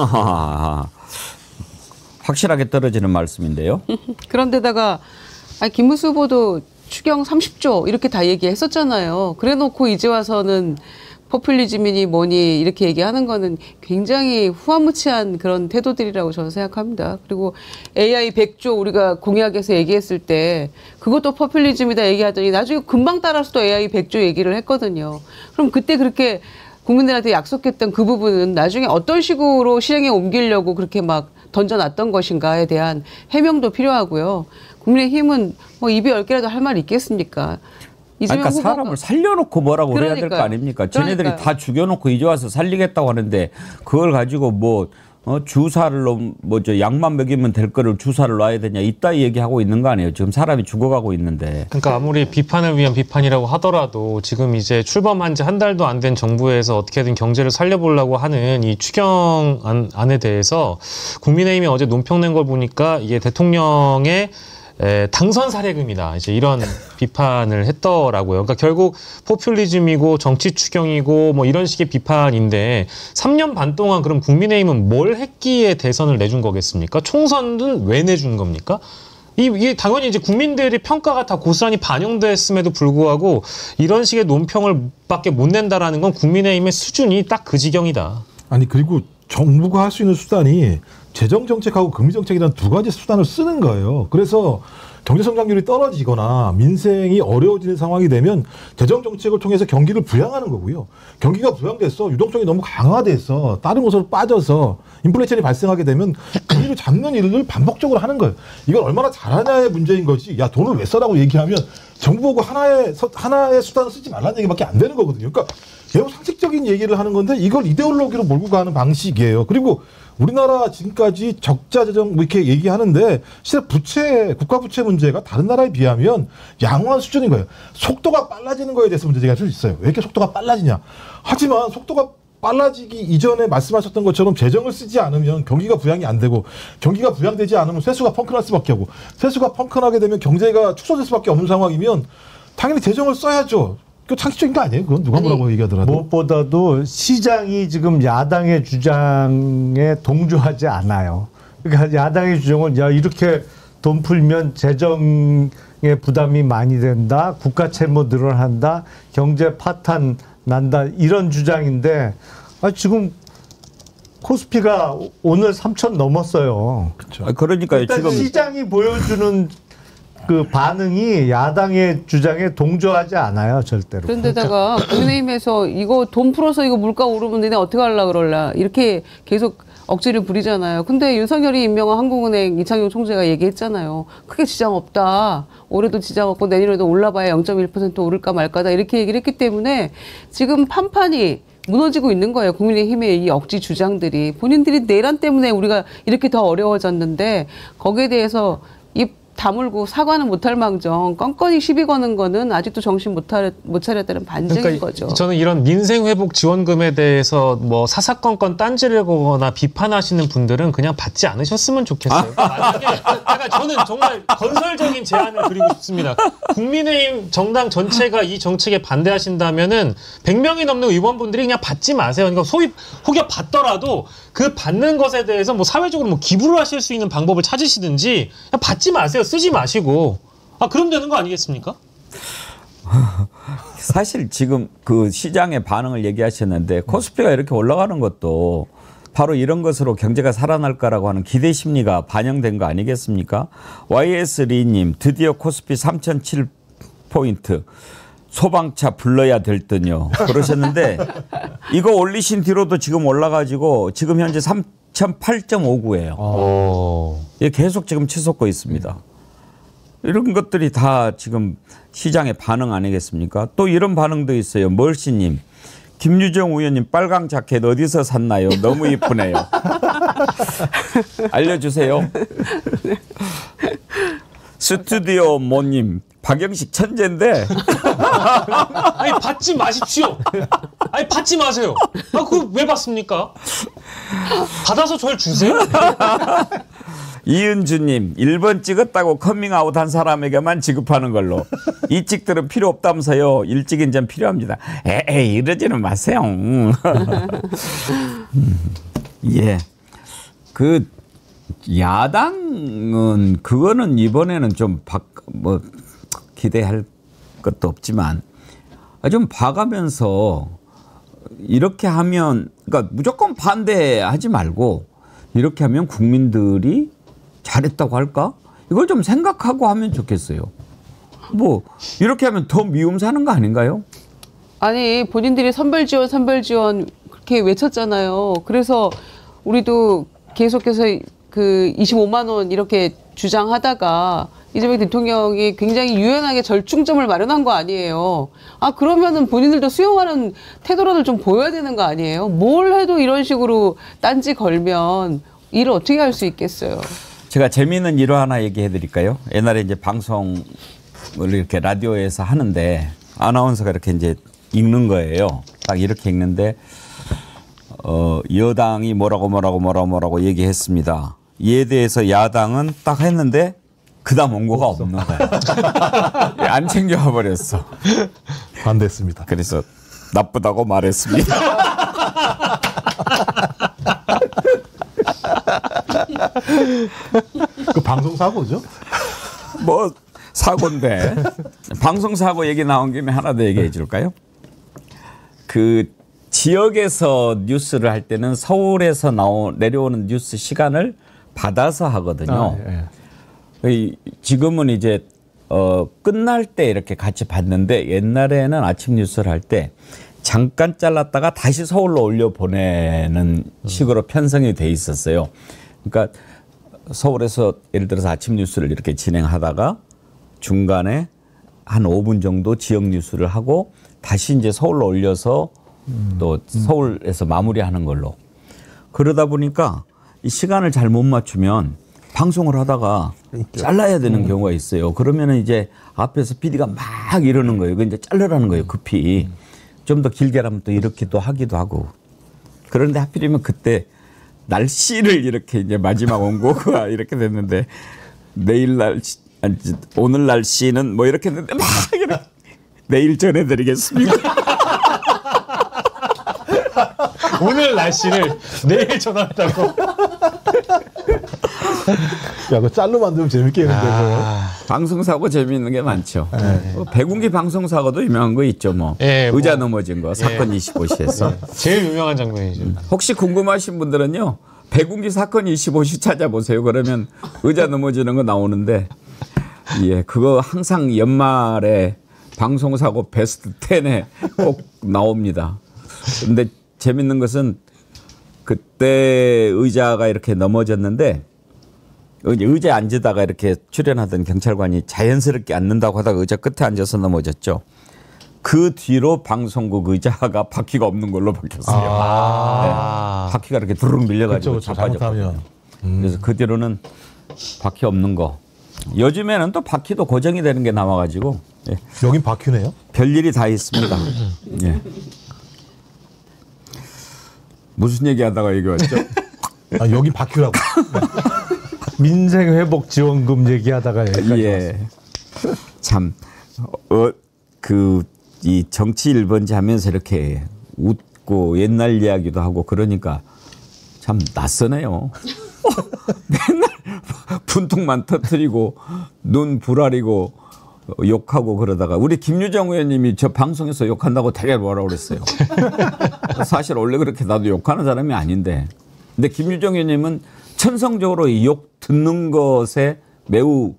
확실하게 떨어지는 말씀인데요. 그런데다가 김문수 후보도 추경 30조 이렇게 다 얘기했었잖아요. 그래놓고 이제 와서는 포퓰리즘이니 뭐니 이렇게 얘기하는 거는 굉장히 후한무치한 그런 태도들이라고 저는 생각합니다. 그리고 AI 100조 우리가 공약에서 얘기했을 때 그것도 포퓰리즘이다 얘기하더니 나중에 금방 따라서 또 AI 100조 얘기를 했거든요. 그럼 그때 그렇게 국민들한테 약속했던 그 부분은 나중에 어떤 식으로 실행에 옮기려고 그렇게 막 던져놨던 것인가에 대한 해명도 필요하고요. 국민의힘은 뭐 입이 10개라도 할 말이 있겠습니까? 그러니까 사람을 살려놓고 뭐라고 그래야 될 거 아닙니까? 쟤네들이 다 죽여놓고 이제 와서 살리겠다고 하는데 그걸 가지고 뭐 주사를 약만 먹이면 될 거를 주사를 놔야 되냐 이따위 얘기하고 있는 거 아니에요? 지금 사람이 죽어가고 있는데. 그러니까 아무리 비판을 위한 비판이라고 하더라도 지금 이제 출범한 지 한 달도 안 된 정부에서 어떻게든 경제를 살려보려고 하는 이 추경안에 대해서 국민의힘이 어제 논평 낸 걸 보니까 이게 대통령의 당선 사례금이다. 이제 이런 비판을 했더라고요. 그러니까 결국 포퓰리즘이고 정치 추경이고 뭐 이런 식의 비판인데 3년 반 동안 그럼 국민의힘은 뭘 했기에 대선을 내준 거겠습니까? 총선은 왜 내준 겁니까? 이게 당연히 이제 국민들의 평가가 다 고스란히 반영됐음에도 불구하고 이런 식의 논평을 밖에 못 낸다라는 건 국민의힘의 수준이 딱 그 지경이다. 아니 그리고 정부가 할 수 있는 수단이 재정정책하고 금리정책이라는 두 가지 수단을 쓰는 거예요. 그래서 경제성장률이 떨어지거나 민생이 어려워지는 상황이 되면 재정정책을 통해서 경기를 부양하는 거고요. 경기가 부양돼서 유동성이 너무 강화돼서 다른 곳으로 빠져서 인플레이션이 발생하게 되면 금리를 잡는 일을 반복적으로 하는 거예요. 이걸 얼마나 잘하냐의 문제인 거지. 야 돈을 왜 써라고 얘기하면 정부 보고 하나의 수단을 쓰지 말라는 얘기밖에 안 되는 거거든요. 그러니까 매우 상식적인 얘기를 하는 건데 이걸 이데올로기로 몰고 가는 방식이에요. 그리고 우리나라 지금까지 적자 재정 뭐 이렇게 얘기하는데 실제 국가 부채 문제가 다른 나라에 비하면 양호한 수준인 거예요. 속도가 빨라지는 거에 대해서 문제 제기할 수 있어요. 왜 이렇게 속도가 빨라지냐. 하지만 속도가 빨라지기 이전에 말씀하셨던 것처럼 재정을 쓰지 않으면 경기가 부양이 안 되고 경기가 부양되지 않으면 세수가 펑크날 수밖에 없고 세수가 펑크나게 되면 경제가 축소될 수밖에 없는 상황이면 당연히 재정을 써야죠. 그 상식적인 거 아니에요? 그건 누가 뭐라고 얘기하더라도. 무엇보다도 시장이 지금 야당의 주장에 동조하지 않아요. 그러니까 야당의 주장은 야 이렇게 돈 풀면 재정의 부담이 많이 된다. 국가 채무 늘어난다. 경제 파탄 난다. 이런 주장인데 지금 코스피가 오늘 3,000 넘었어요. 그렇죠. 그러니까요. 지금 시장이 보여주는 그 반응이 야당의 주장에 동조하지 않아요, 절대로. 그런데다가 국민의힘에서 이거 돈 풀어서 이거 물가 오르면 너네 어떻게 하려고 그럴라 이렇게 계속 억지를 부리잖아요. 근데 윤석열이 임명한 한국은행 이창용 총재가 얘기했잖아요. 크게 지장 없다. 올해도 지장 없고 내년에도 올라봐야 0.1% 오를까 말까다 이렇게 얘기를 했기 때문에 지금 판판이 무너지고 있는 거예요. 국민의힘의 이 억지 주장들이. 본인들이 내란 때문에 우리가 이렇게 더 어려워졌는데 거기에 대해서 입 다물고 사과는 못할 망정 껌껌이 시비 거는 거는 아직도 정신 못 차렸다는 반증인 그러니까 거죠. 저는 이런 민생회복 지원금에 대해서 뭐 사사건건 딴지를 거거나 비판하시는 분들은 그냥 받지 않으셨으면 좋겠어요. 만약에 저는 정말 건설적인 제안을 드리고 싶습니다. 국민의힘 정당 전체가 이 정책에 반대하신다면은 100명이 넘는 의원분들이 그냥 받지 마세요. 그러니까 소위 혹여 받더라도 그 받는 것에 대해서 뭐 사회적으로 뭐 기부를 하실 수 있는 방법을 찾으시든지 그냥 받지 마세요. 쓰지 마시고. 그럼 되는 거 아니겠습니까? 사실 지금 그 시장의 반응을 얘기하셨는데 코스피가 이렇게 올라가는 것도 바로 이런 것으로 경제가 살아날 거라고 하는 기대 심리가 반영된 거 아니겠습니까? YS리님 드디어 코스피 3,007포인트 소방차 불러야 될 듯요. 그러셨는데 이거 올리신 뒤로도 지금 올라가지고 지금 현재 3,008.59예요. 이게 계속 지금 치솟고 있습니다. 이런 것들이 다 지금 시장의 반응 아니겠습니까? 또 이런 반응도 있어요. 멀씨님. 김유정 의원님 빨강 자켓 어디서 샀나요? 너무 이쁘네요. 알려주세요. 스튜디오 모님. 박영식 천재인데. 아니 받지 마십시오. 아니 받지 마세요. 아 그거 왜 받습니까? 받아서 저를 주세요. 이은주님 1번 찍었다고 커밍아웃 한 사람에게만 지급하는 걸로. 이 찍들은 필요 없다면서요. 일찍 인전 필요합니다. 에이 이러지는 마세요. 예. 그 야당은 그거는 이번에는 좀 기대할 것도 없지만 좀 봐가면서 이렇게 하면 그러니까 무조건 반대하지 말고 이렇게 하면 국민들이 잘했다고 할까? 이걸 좀 생각하고 하면 좋겠어요. 뭐 이렇게 하면 더 미움 사는 거 아닌가요? 아니 본인들이 선별 지원 그렇게 외쳤잖아요. 그래서 우리도 계속해서 그 25만 원 이렇게 주장하다가 이재명 대통령이 굉장히 유연하게 절충점을 마련한 거 아니에요. 아 그러면은 본인들도 수용하는 태도라도 좀 보여야 되는 거 아니에요. 뭘 해도 이런 식으로 딴지 걸면 일을 어떻게 할 수 있겠어요. 제가 재미있는 일화 하나 얘기해 드릴까요? 옛날에 이제 방송을 이렇게 라디오에서 하는데 아나운서가 이렇게 이제 읽는 거예요. 딱 이렇게 읽는데 여당이 뭐라고 얘기했습니다. 이에 대해서 야당은 딱 했는데 그다음 원고가 없는 거야. 안 챙겨와 버렸어. 반대했습니다. 그래서 나쁘다고 말했습니다. 그 방송 사고죠? 뭐 사고인데 방송 사고 얘기 나온 김에 하나 더 얘기해 줄까요? 그 지역에서 뉴스를 할 때는 서울에서 내려오는 뉴스 시간을 받아서 하거든요. 지금은 이제 끝날 때 이렇게 같이 봤는데 옛날에는 아침 뉴스를 할 때 잠깐 잘랐다가 다시 서울로 올려 보내는 식으로 편성이 돼 있었어요. 그러니까 서울에서 예를 들어서 아침 뉴스를 이렇게 진행하다가 중간에 한 5분 정도 지역 뉴스를 하고 다시 이제 서울로 올려서 또 서울에서 마무리하는 걸로. 그러다 보니까 이 시간을 잘못 맞추면 방송을 하다가 잘라야 되는 경우가 있어요. 그러면은 이제 앞에서 PD가 막 이러는 거예요. 그 이제 자르라는 거예요. 급히. 좀 더 길게 하면 또 이렇게 또 하기도 하고. 그런데 하필이면 그때 날씨를 이렇게 이제 마지막 원고가 이렇게 됐는데 오늘 날씨는 뭐 이렇게 했는데 막 이렇게 내일 전해드리겠습니다. 오늘 날씨를 내일 전한다고. 야, 그 짤로 만들면 재밌겠는데. 방송사고 재미있는 게 많죠. 백운기 방송사고도 유명한 거 있죠. 뭐 의자 넘어진 거 사건 25시에서. 제일 유명한 장면이죠. 혹시 궁금하신 분들은요. 백운기 사건 25시 찾아보세요. 그러면 의자 넘어지는 거 나오는데 예, 그거 항상 연말에 방송사고 베스트 10에 꼭 나옵니다. 근데 재밌는 것은 그때 의자가 이렇게 넘어졌는데 의자에 앉으다가 이렇게 출연하던 경찰관이 자연스럽게 앉는다고 하다가 의자 끝에 앉아서 넘어졌죠. 그 뒤로 방송국 의자가 바퀴가 없는 걸로 바뀌었어요. 네. 바퀴가 이렇게 두르륵 밀려가지고 잘못하면. 그래서 그 뒤로는 바퀴 없는 거. 요즘에는 또 바퀴도 고정이 되는 게 나와가지고 예. 여긴 바퀴네요? 별일이 다 있습니다. 예. 무슨 얘기하다가 여기 왔죠? 여긴 바퀴라고. 민생회복지원금 얘기하다가 여기까지 예. 참, 이 정치 1번지 하면서 이렇게 웃고 옛날 이야기도 하고 그러니까 참 낯서네요. 맨날 분통만 터뜨리고 눈 부라리고 욕하고 그러다가 우리 김유정 의원님이 저 방송에서 욕한다고 되게 뭐라고 그랬어요. 사실 원래 그렇게 나도 욕하는 사람이 아닌데 근데 김유정 의원님은 천성적으로 이 욕 듣는 것에 매우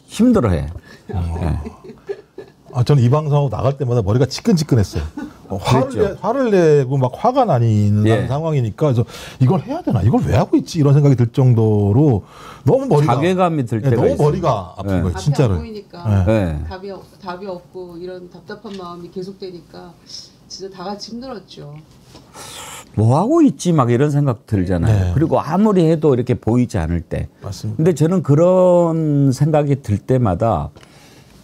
힘들어해. 네. 저는 이 방송하고 나갈 때마다 머리가 지끈지끈했어요. 화를 내고 막 화가 나는 예. 상황이니까 그래서 이걸 해야 되나 이걸 왜 하고 있지 이런 생각이 들 정도로 너무 머리가 자괴감이 들 때가 너무 있어요. 머리가 아픈 네. 거예요 앞이 진짜로. 안 보이니까 네. 답이 없고 이런 답답한 마음이 계속되니까 진짜 다 같이 힘들었죠. 뭐 하고 있지 막 이런 생각 들잖아요. 네. 그리고 아무리 해도 이렇게 보이지 않을 때. 맞습니다. 근데 저는 그런 생각이 들 때마다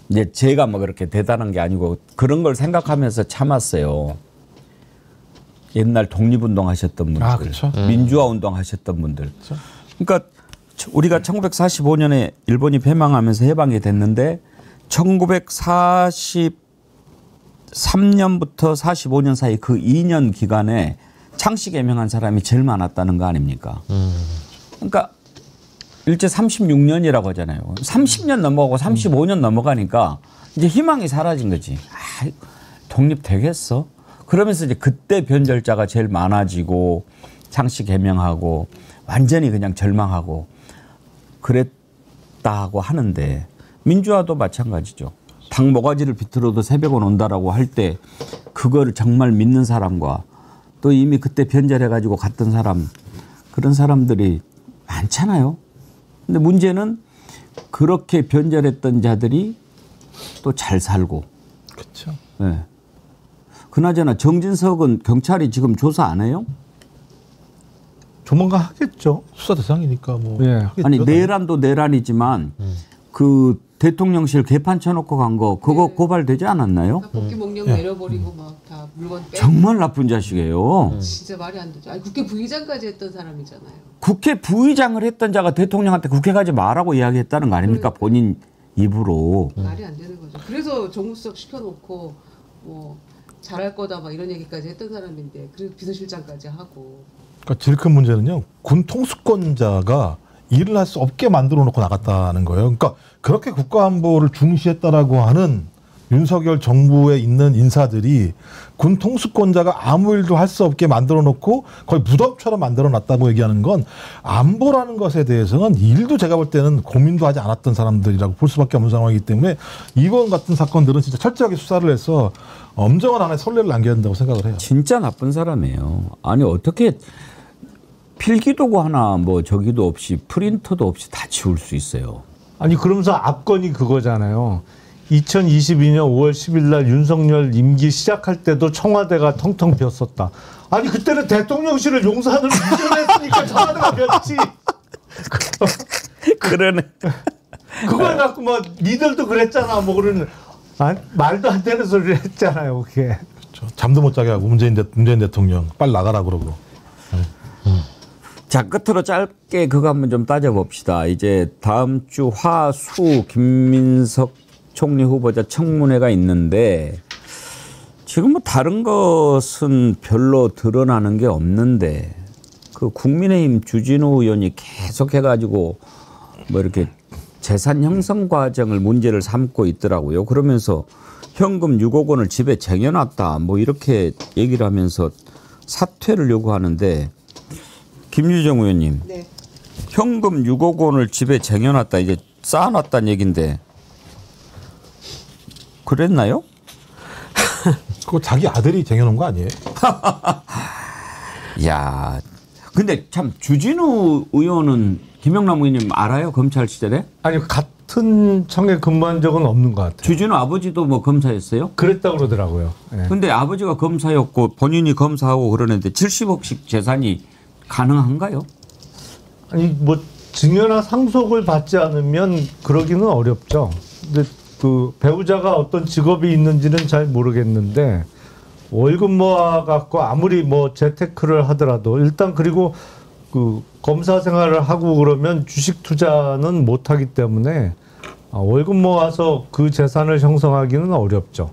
이제 제가 뭐 그렇게 대단한 게 아니고 그런 걸 생각하면서 참았어요. 옛날 독립운동 하셨던 분들, 그렇죠. 민주화 운동 하셨던 분들. 그러니까 우리가 1945년에 일본이 패망하면서 해방이 됐는데 1943년부터 45년 사이 그 2년 기간에 창씨 개명한 사람이 제일 많았다는 거 아닙니까? 그러니까 일제 36년이라고 하잖아요. 30년 넘어가고 35년 넘어가니까 이제 희망이 사라진 거지. 아, 독립 되겠어? 그러면서 이제 그때 변절자가 제일 많아지고 창씨 개명하고 완전히 그냥 절망하고 그랬다고 하는데 민주화도 마찬가지죠. 닭 모가지를 비틀어도 새벽은 온다라고 할 때 그거를 정말 믿는 사람과 또 이미 그때 변절해가지고 갔던 사람 그런 사람들이 많잖아요. 근데 문제는 그렇게 변절했던 자들이 또 잘 살고. 그렇죠. 네. 그나저나 정진석은 경찰이 지금 조사 안 해요? 조만간 하겠죠. 수사 대상이니까 뭐. 예. 하겠죠. 아니 내란도 내란이지만 그 대통령실 개판 쳐놓고 간 거 그거 고발되지 않았나요? 그러니까 복귀 목록 내려버리고 막 다 물건 빼고 정말 나쁜 자식이에요. 진짜 말이 안 되죠. 아니 국회 부의장까지 했던 사람이잖아요. 국회 부의장을 했던 자가 대통령한테 국회 가지 말라고 이야기했다는 거 아닙니까? 본인 입으로. 말이 안 되는 거죠. 그래서 정무수석 시켜놓고 뭐 잘할 거다 막 이런 얘기까지 했던 사람인데 그래서 비서실장까지 하고. 그러니까 제일 큰 문제는요. 군 통수권자가 일을 할 수 없게 만들어 놓고 나갔다는 거예요. 그러니까 그렇게 국가안보를 중시했다라고 하는 윤석열 정부에 있는 인사들이 군 통수권자가 아무 일도 할 수 없게 만들어 놓고 거의 무덤처럼 만들어 놨다고 얘기하는 건 안보라는 것에 대해서는 일도 제가 볼 때는 고민도 하지 않았던 사람들이라고 볼 수밖에 없는 상황이기 때문에 이번 같은 사건들은 진짜 철저하게 수사를 해서 엄정한 안에 선례를 남겨야 된다고 생각을 해요. 진짜 나쁜 사람이에요. 아니 어떻게 필기도구 하나 뭐 저기도 없이 프린터도 없이 다 지울 수 있어요. 아니 그러면서 압권이 그거잖아요. 2022년 5월 10일 날 윤석열 임기 시작할 때도 청와대가 텅텅 비었었다. 아니 그때는 대통령실을 용산으로 이전했으니까 청와대가 비었지. 그러네. 그걸 갖고 뭐 니들도 그랬잖아. 뭐 그러는 말도 안 되는 소리를 했잖아요. 그게. 그렇죠. 잠도 못 자게 하고 문재인 대통령 빨리 나가라 그러고. 자, 끝으로 짧게 그거 한번 좀 따져봅시다. 이제 다음 주 화수 김민석 총리 후보자 청문회가 있는데 지금 뭐 다른 것은 별로 드러나는 게 없는데 그 국민의힘 주진우 의원이 계속해가지고 뭐 이렇게 재산 형성 과정을 문제를 삼고 있더라고요. 그러면서 현금 6억 원을 집에 쟁여놨다 뭐 이렇게 얘기를 하면서 사퇴를 요구하는데 김유정 의원님, 네. 현금 6억 원을 집에 쟁여놨다 이게 쌓아놨다는 얘기인데 그랬나요? 그거 자기 아들이 쟁여놓은 거 아니에요? 야, 근데 참 주진우 의원은 김영남 의원님 알아요? 검찰 시절에? 아니 같은 청에 근무한 적은 없는 것 같아요. 주진우 아버지도 뭐 검사였어요? 그랬다고 그러더라고요. 예. 근데 아버지가 검사였고 본인이 검사하고 그러는데 70억씩 재산이 가능한가요? 아니 뭐 증여나 상속을 받지 않으면 그러기는 어렵죠. 근데 그 배우자가 어떤 직업이 있는지는 잘 모르겠는데 월급 모아 갖고 아무리 뭐 재테크를 하더라도 일단 그리고 그 검사 생활을 하고 그러면 주식 투자는 못 하기 때문에 월급 모아서 그 재산을 형성하기는 어렵죠.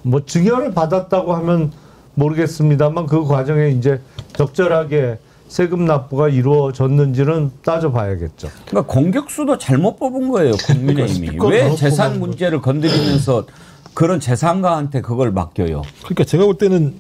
뭐 증여를 받았다고 하면 모르겠습니다만 그 과정에 이제 적절하게 세금 납부가 이루어졌는지는 따져봐야겠죠. 그러니까 공격수도 잘못 뽑은 거예요, 국민의힘이. 왜 재산 문제를 건드리면서 그런 재산가한테 그걸 맡겨요? 그러니까 제가 볼 때는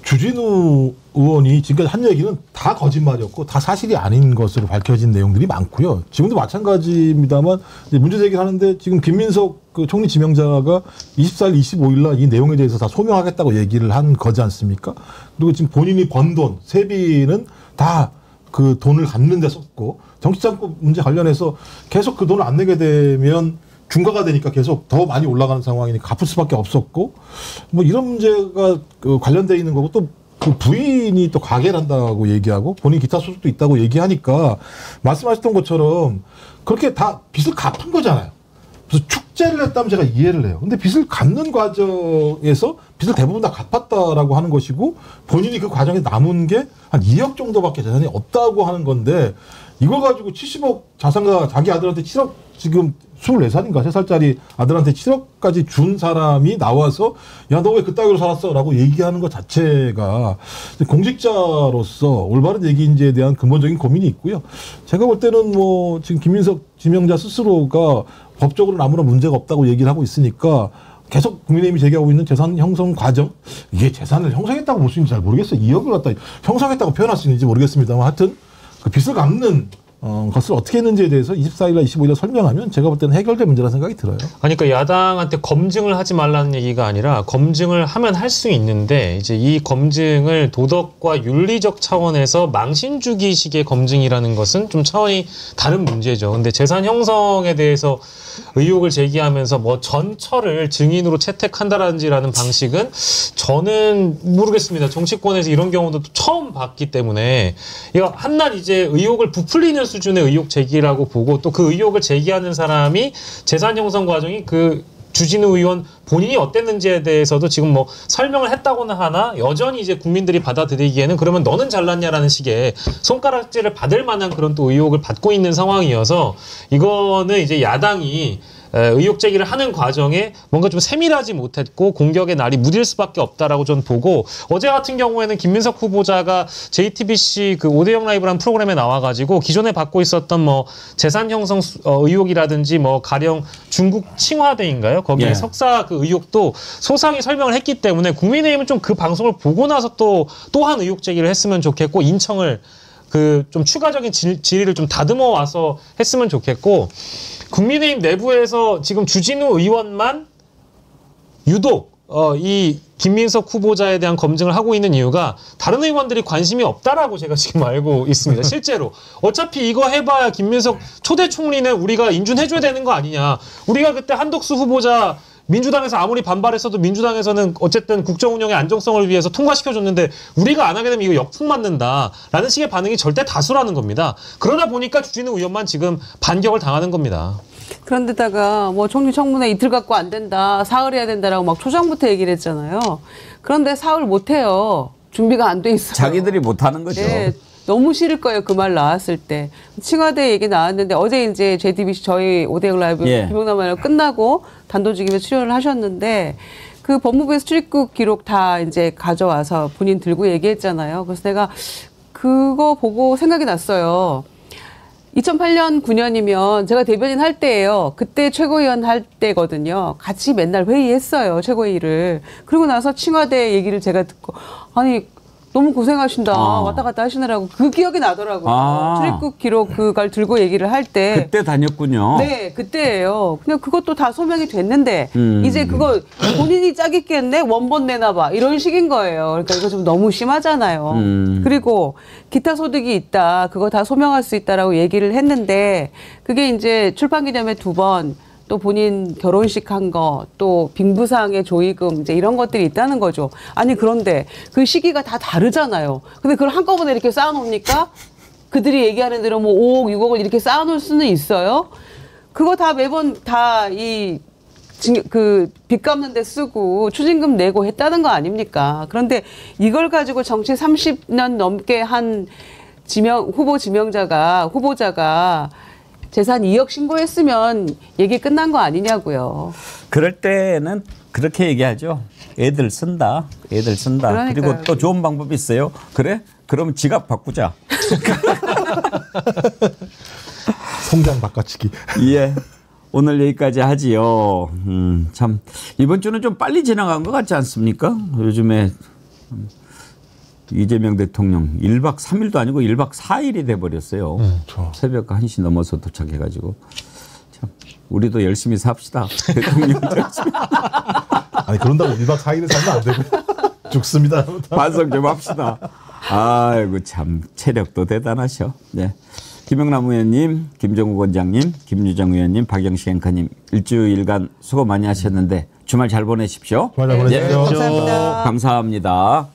주진우 의원이 지금까지 한 얘기는 다 거짓말이었고 다 사실이 아닌 것으로 밝혀진 내용들이 많고요. 지금도 마찬가지입니다만 이제 문제 제기를 하는데 지금 김민석 그 총리 지명자가 24일, 25일 날 이 내용에 대해서 다 소명하겠다고 얘기를 한 거지 않습니까? 그리고 지금 본인이 번 돈, 세비는 다 그 돈을 갚는 데 썼고 정치자금법 문제 관련해서 계속 그 돈을 안 내게 되면 중과가 되니까 계속 더 많이 올라가는 상황이니 갚을 수밖에 없었고 뭐 이런 문제가 그 관련돼 있는 거고 또 그 부인이 또 가게를 한다고 얘기하고 본인 기타 소속도 있다고 얘기하니까 말씀하셨던 것처럼 그렇게 다 빚을 갚은 거잖아요. 그래서 축제를 했다면 제가 이해를 해요. 근데 빚을 갚는 과정에서 빚을 대부분 다 갚았다라고 하는 것이고 본인이 그 과정에 남은 게 한 2억 정도밖에 재산이 없다고 하는 건데 이걸 가지고 70억 자산가 자기 아들한테 7억 지금 24살인가 3살짜리 아들한테 7억까지 준 사람이 나와서 야, 너 왜 그따위로 살았어? 라고 얘기하는 것 자체가 공직자로서 올바른 얘기인지에 대한 근본적인 고민이 있고요. 제가 볼 때는 뭐 지금 김민석 지명자 스스로가 법적으로는 아무런 문제가 없다고 얘기를 하고 있으니까 계속 국민의힘이 제기하고 있는 재산 형성 과정, 이게 재산을 형성했다고 볼 수 있는지 잘 모르겠어요. 2억을 갖다 형성했다고 표현할 수 있는지 모르겠습니다만 하여튼 그 빚을 갚는 것을 어떻게 했는지에 대해서 24일날 25일날 설명하면 제가 볼 때는 해결될 문제라는 생각이 들어요. 아니, 그러니까 야당한테 검증을 하지 말라는 얘기가 아니라 검증을 하면 할 수 있는데 이제 이 검증을 도덕과 윤리적 차원에서 망신 주기식의 검증이라는 것은 좀 차원이 다른 문제죠. 근데 재산 형성에 대해서 의혹을 제기하면서 뭐 전처를 증인으로 채택한다라는 방식은 저는 모르겠습니다. 정치권에서 이런 경우도 처음 봤기 때문에 이거 한낱 이제 의혹을 부풀리는 수준의 의혹 제기라고 보고 또 그 의혹을 제기하는 사람이 재산 형성 과정이 그 주진우 의원 본인이 어땠는지에 대해서도 지금 뭐 설명을 했다고는 하나 여전히 이제 국민들이 받아들이기에는 그러면 너는 잘났냐라는 식의 손가락질을 받을 만한 그런 또 의혹을 받고 있는 상황이어서 이거는 이제 야당이 의혹 제기를 하는 과정에 뭔가 좀 세밀하지 못했고 공격의 날이 무딜 수밖에 없다라고 저는 보고 어제 같은 경우에는 김민석 후보자가 JTBC 그 5대0 라이브라는 프로그램에 나와가지고 기존에 받고 있었던 뭐 재산 형성 의혹이라든지 뭐 가령 중국 칭화대인가요? 거기에 석사 그 의혹도 소상히 설명을 했기 때문에 국민의힘은 좀 그 방송을 보고 나서 또한 의혹 제기를 했으면 좋겠고 인청을 그 좀 추가적인 질의를 좀 다듬어 와서 했으면 좋겠고 국민의힘 내부에서 지금 주진우 의원만 유독 이 김민석 후보자에 대한 검증을 하고 있는 이유가 다른 의원들이 관심이 없다라고 제가 지금 알고 있습니다. 실제로. 어차피 이거 해봐야 김민석 초대 총리는 우리가 인준해줘야 되는 거 아니냐. 우리가 그때 한덕수 후보자 민주당에서 아무리 반발했어도 민주당에서는 어쨌든 국정 운영의 안정성을 위해서 통과시켜줬는데 우리가 안 하게 되면 이거 역풍 맞는다라는 식의 반응이 절대 다수라는 겁니다. 그러다 보니까 주진우 의원만 지금 반격을 당하는 겁니다. 그런데다가 뭐 총리 청문회 이틀 갖고 안 된다, 사흘 해야 된다라고 막 초장부터 얘기를 했잖아요. 그런데 사흘 못 해요. 준비가 안 돼 있어요. 자기들이 못 하는 거죠. 네, 너무 싫을 거예요. 그 말 나왔을 때. 칭화대 얘기 나왔는데 어제 이제 JTBC 저희 5대1 라이브 김용남 의원 끝나고 단도직입에 출연을 하셨는데 그 법무부에서 출입국 기록 다 이제 가져와서 본인 들고 얘기했잖아요. 그래서 내가 그거 보고 생각이 났어요. 2008년, 9년이면 제가 대변인 할 때예요. 그때 최고위원 할 때거든요. 같이 맨날 회의했어요. 최고위를. 그리고 나서 칭화대 얘기를 제가 듣고 아니 너무 고생하신다. 왔다 갔다 하시느라고 그 기억이 나더라고요. 출입국 기록 그걸 들고 얘기를 할 때. 그때 다녔군요. 네, 그때예요. 그냥 그것도 다 소명이 됐는데 이제 그거 본인이 짜깁겠네? 원본 내놔봐. 이런 식인 거예요. 그러니까 이거 좀 너무 심하잖아요. 그리고 기타 소득이 있다. 그거 다 소명할 수 있다라고 얘기를 했는데 그게 이제 출판기념회 2번 또 본인 결혼식 한 거, 또 빙부상의 조의금, 이제 이런 것들이 있다는 거죠. 아니, 그런데 그 시기가 다 다르잖아요. 근데 그걸 한꺼번에 이렇게 쌓아놓습니까? 그들이 얘기하는 대로 뭐 5억, 6억을 이렇게 쌓아놓을 수는 있어요? 그거 다 매번 다 빚 갚는 데 쓰고 추징금 내고 했다는 거 아닙니까? 그런데 이걸 가지고 정치 30년 넘게 한 후보자가 재산 2억 신고했으면 얘기 끝난 거 아니냐고요. 그럴 때는 그렇게 얘기하죠. 애들 쓴다. 그러니까요. 그리고 또 좋은 방법이 있어요. 그래? 그럼 지갑 바꾸자. 통장 바꿔치기. 예. 오늘 여기까지 하지요. 참 이번 주는 좀 빨리 지나간 것 같지 않습니까? 요즘에 이재명 대통령 1박 3일도 아니고 1박 4일이 돼버렸어요. 그렇죠. 새벽 1시 넘어서 도착해가지고. 참, 우리도 열심히 삽시다. 대통령 열심히. 아니 그런다고 1박 4일을 살면 안 되고 죽습니다. 반성 좀 합시다. 아이고 참 체력도 대단하셔. 네. 김영남 의원님, 김정욱 원장님, 김유정 의원님, 박영식 앵커님 일주일간 수고 많이 하셨는데 주말 잘 보내십시오. 주말 잘 보내십시오. 감사합니다.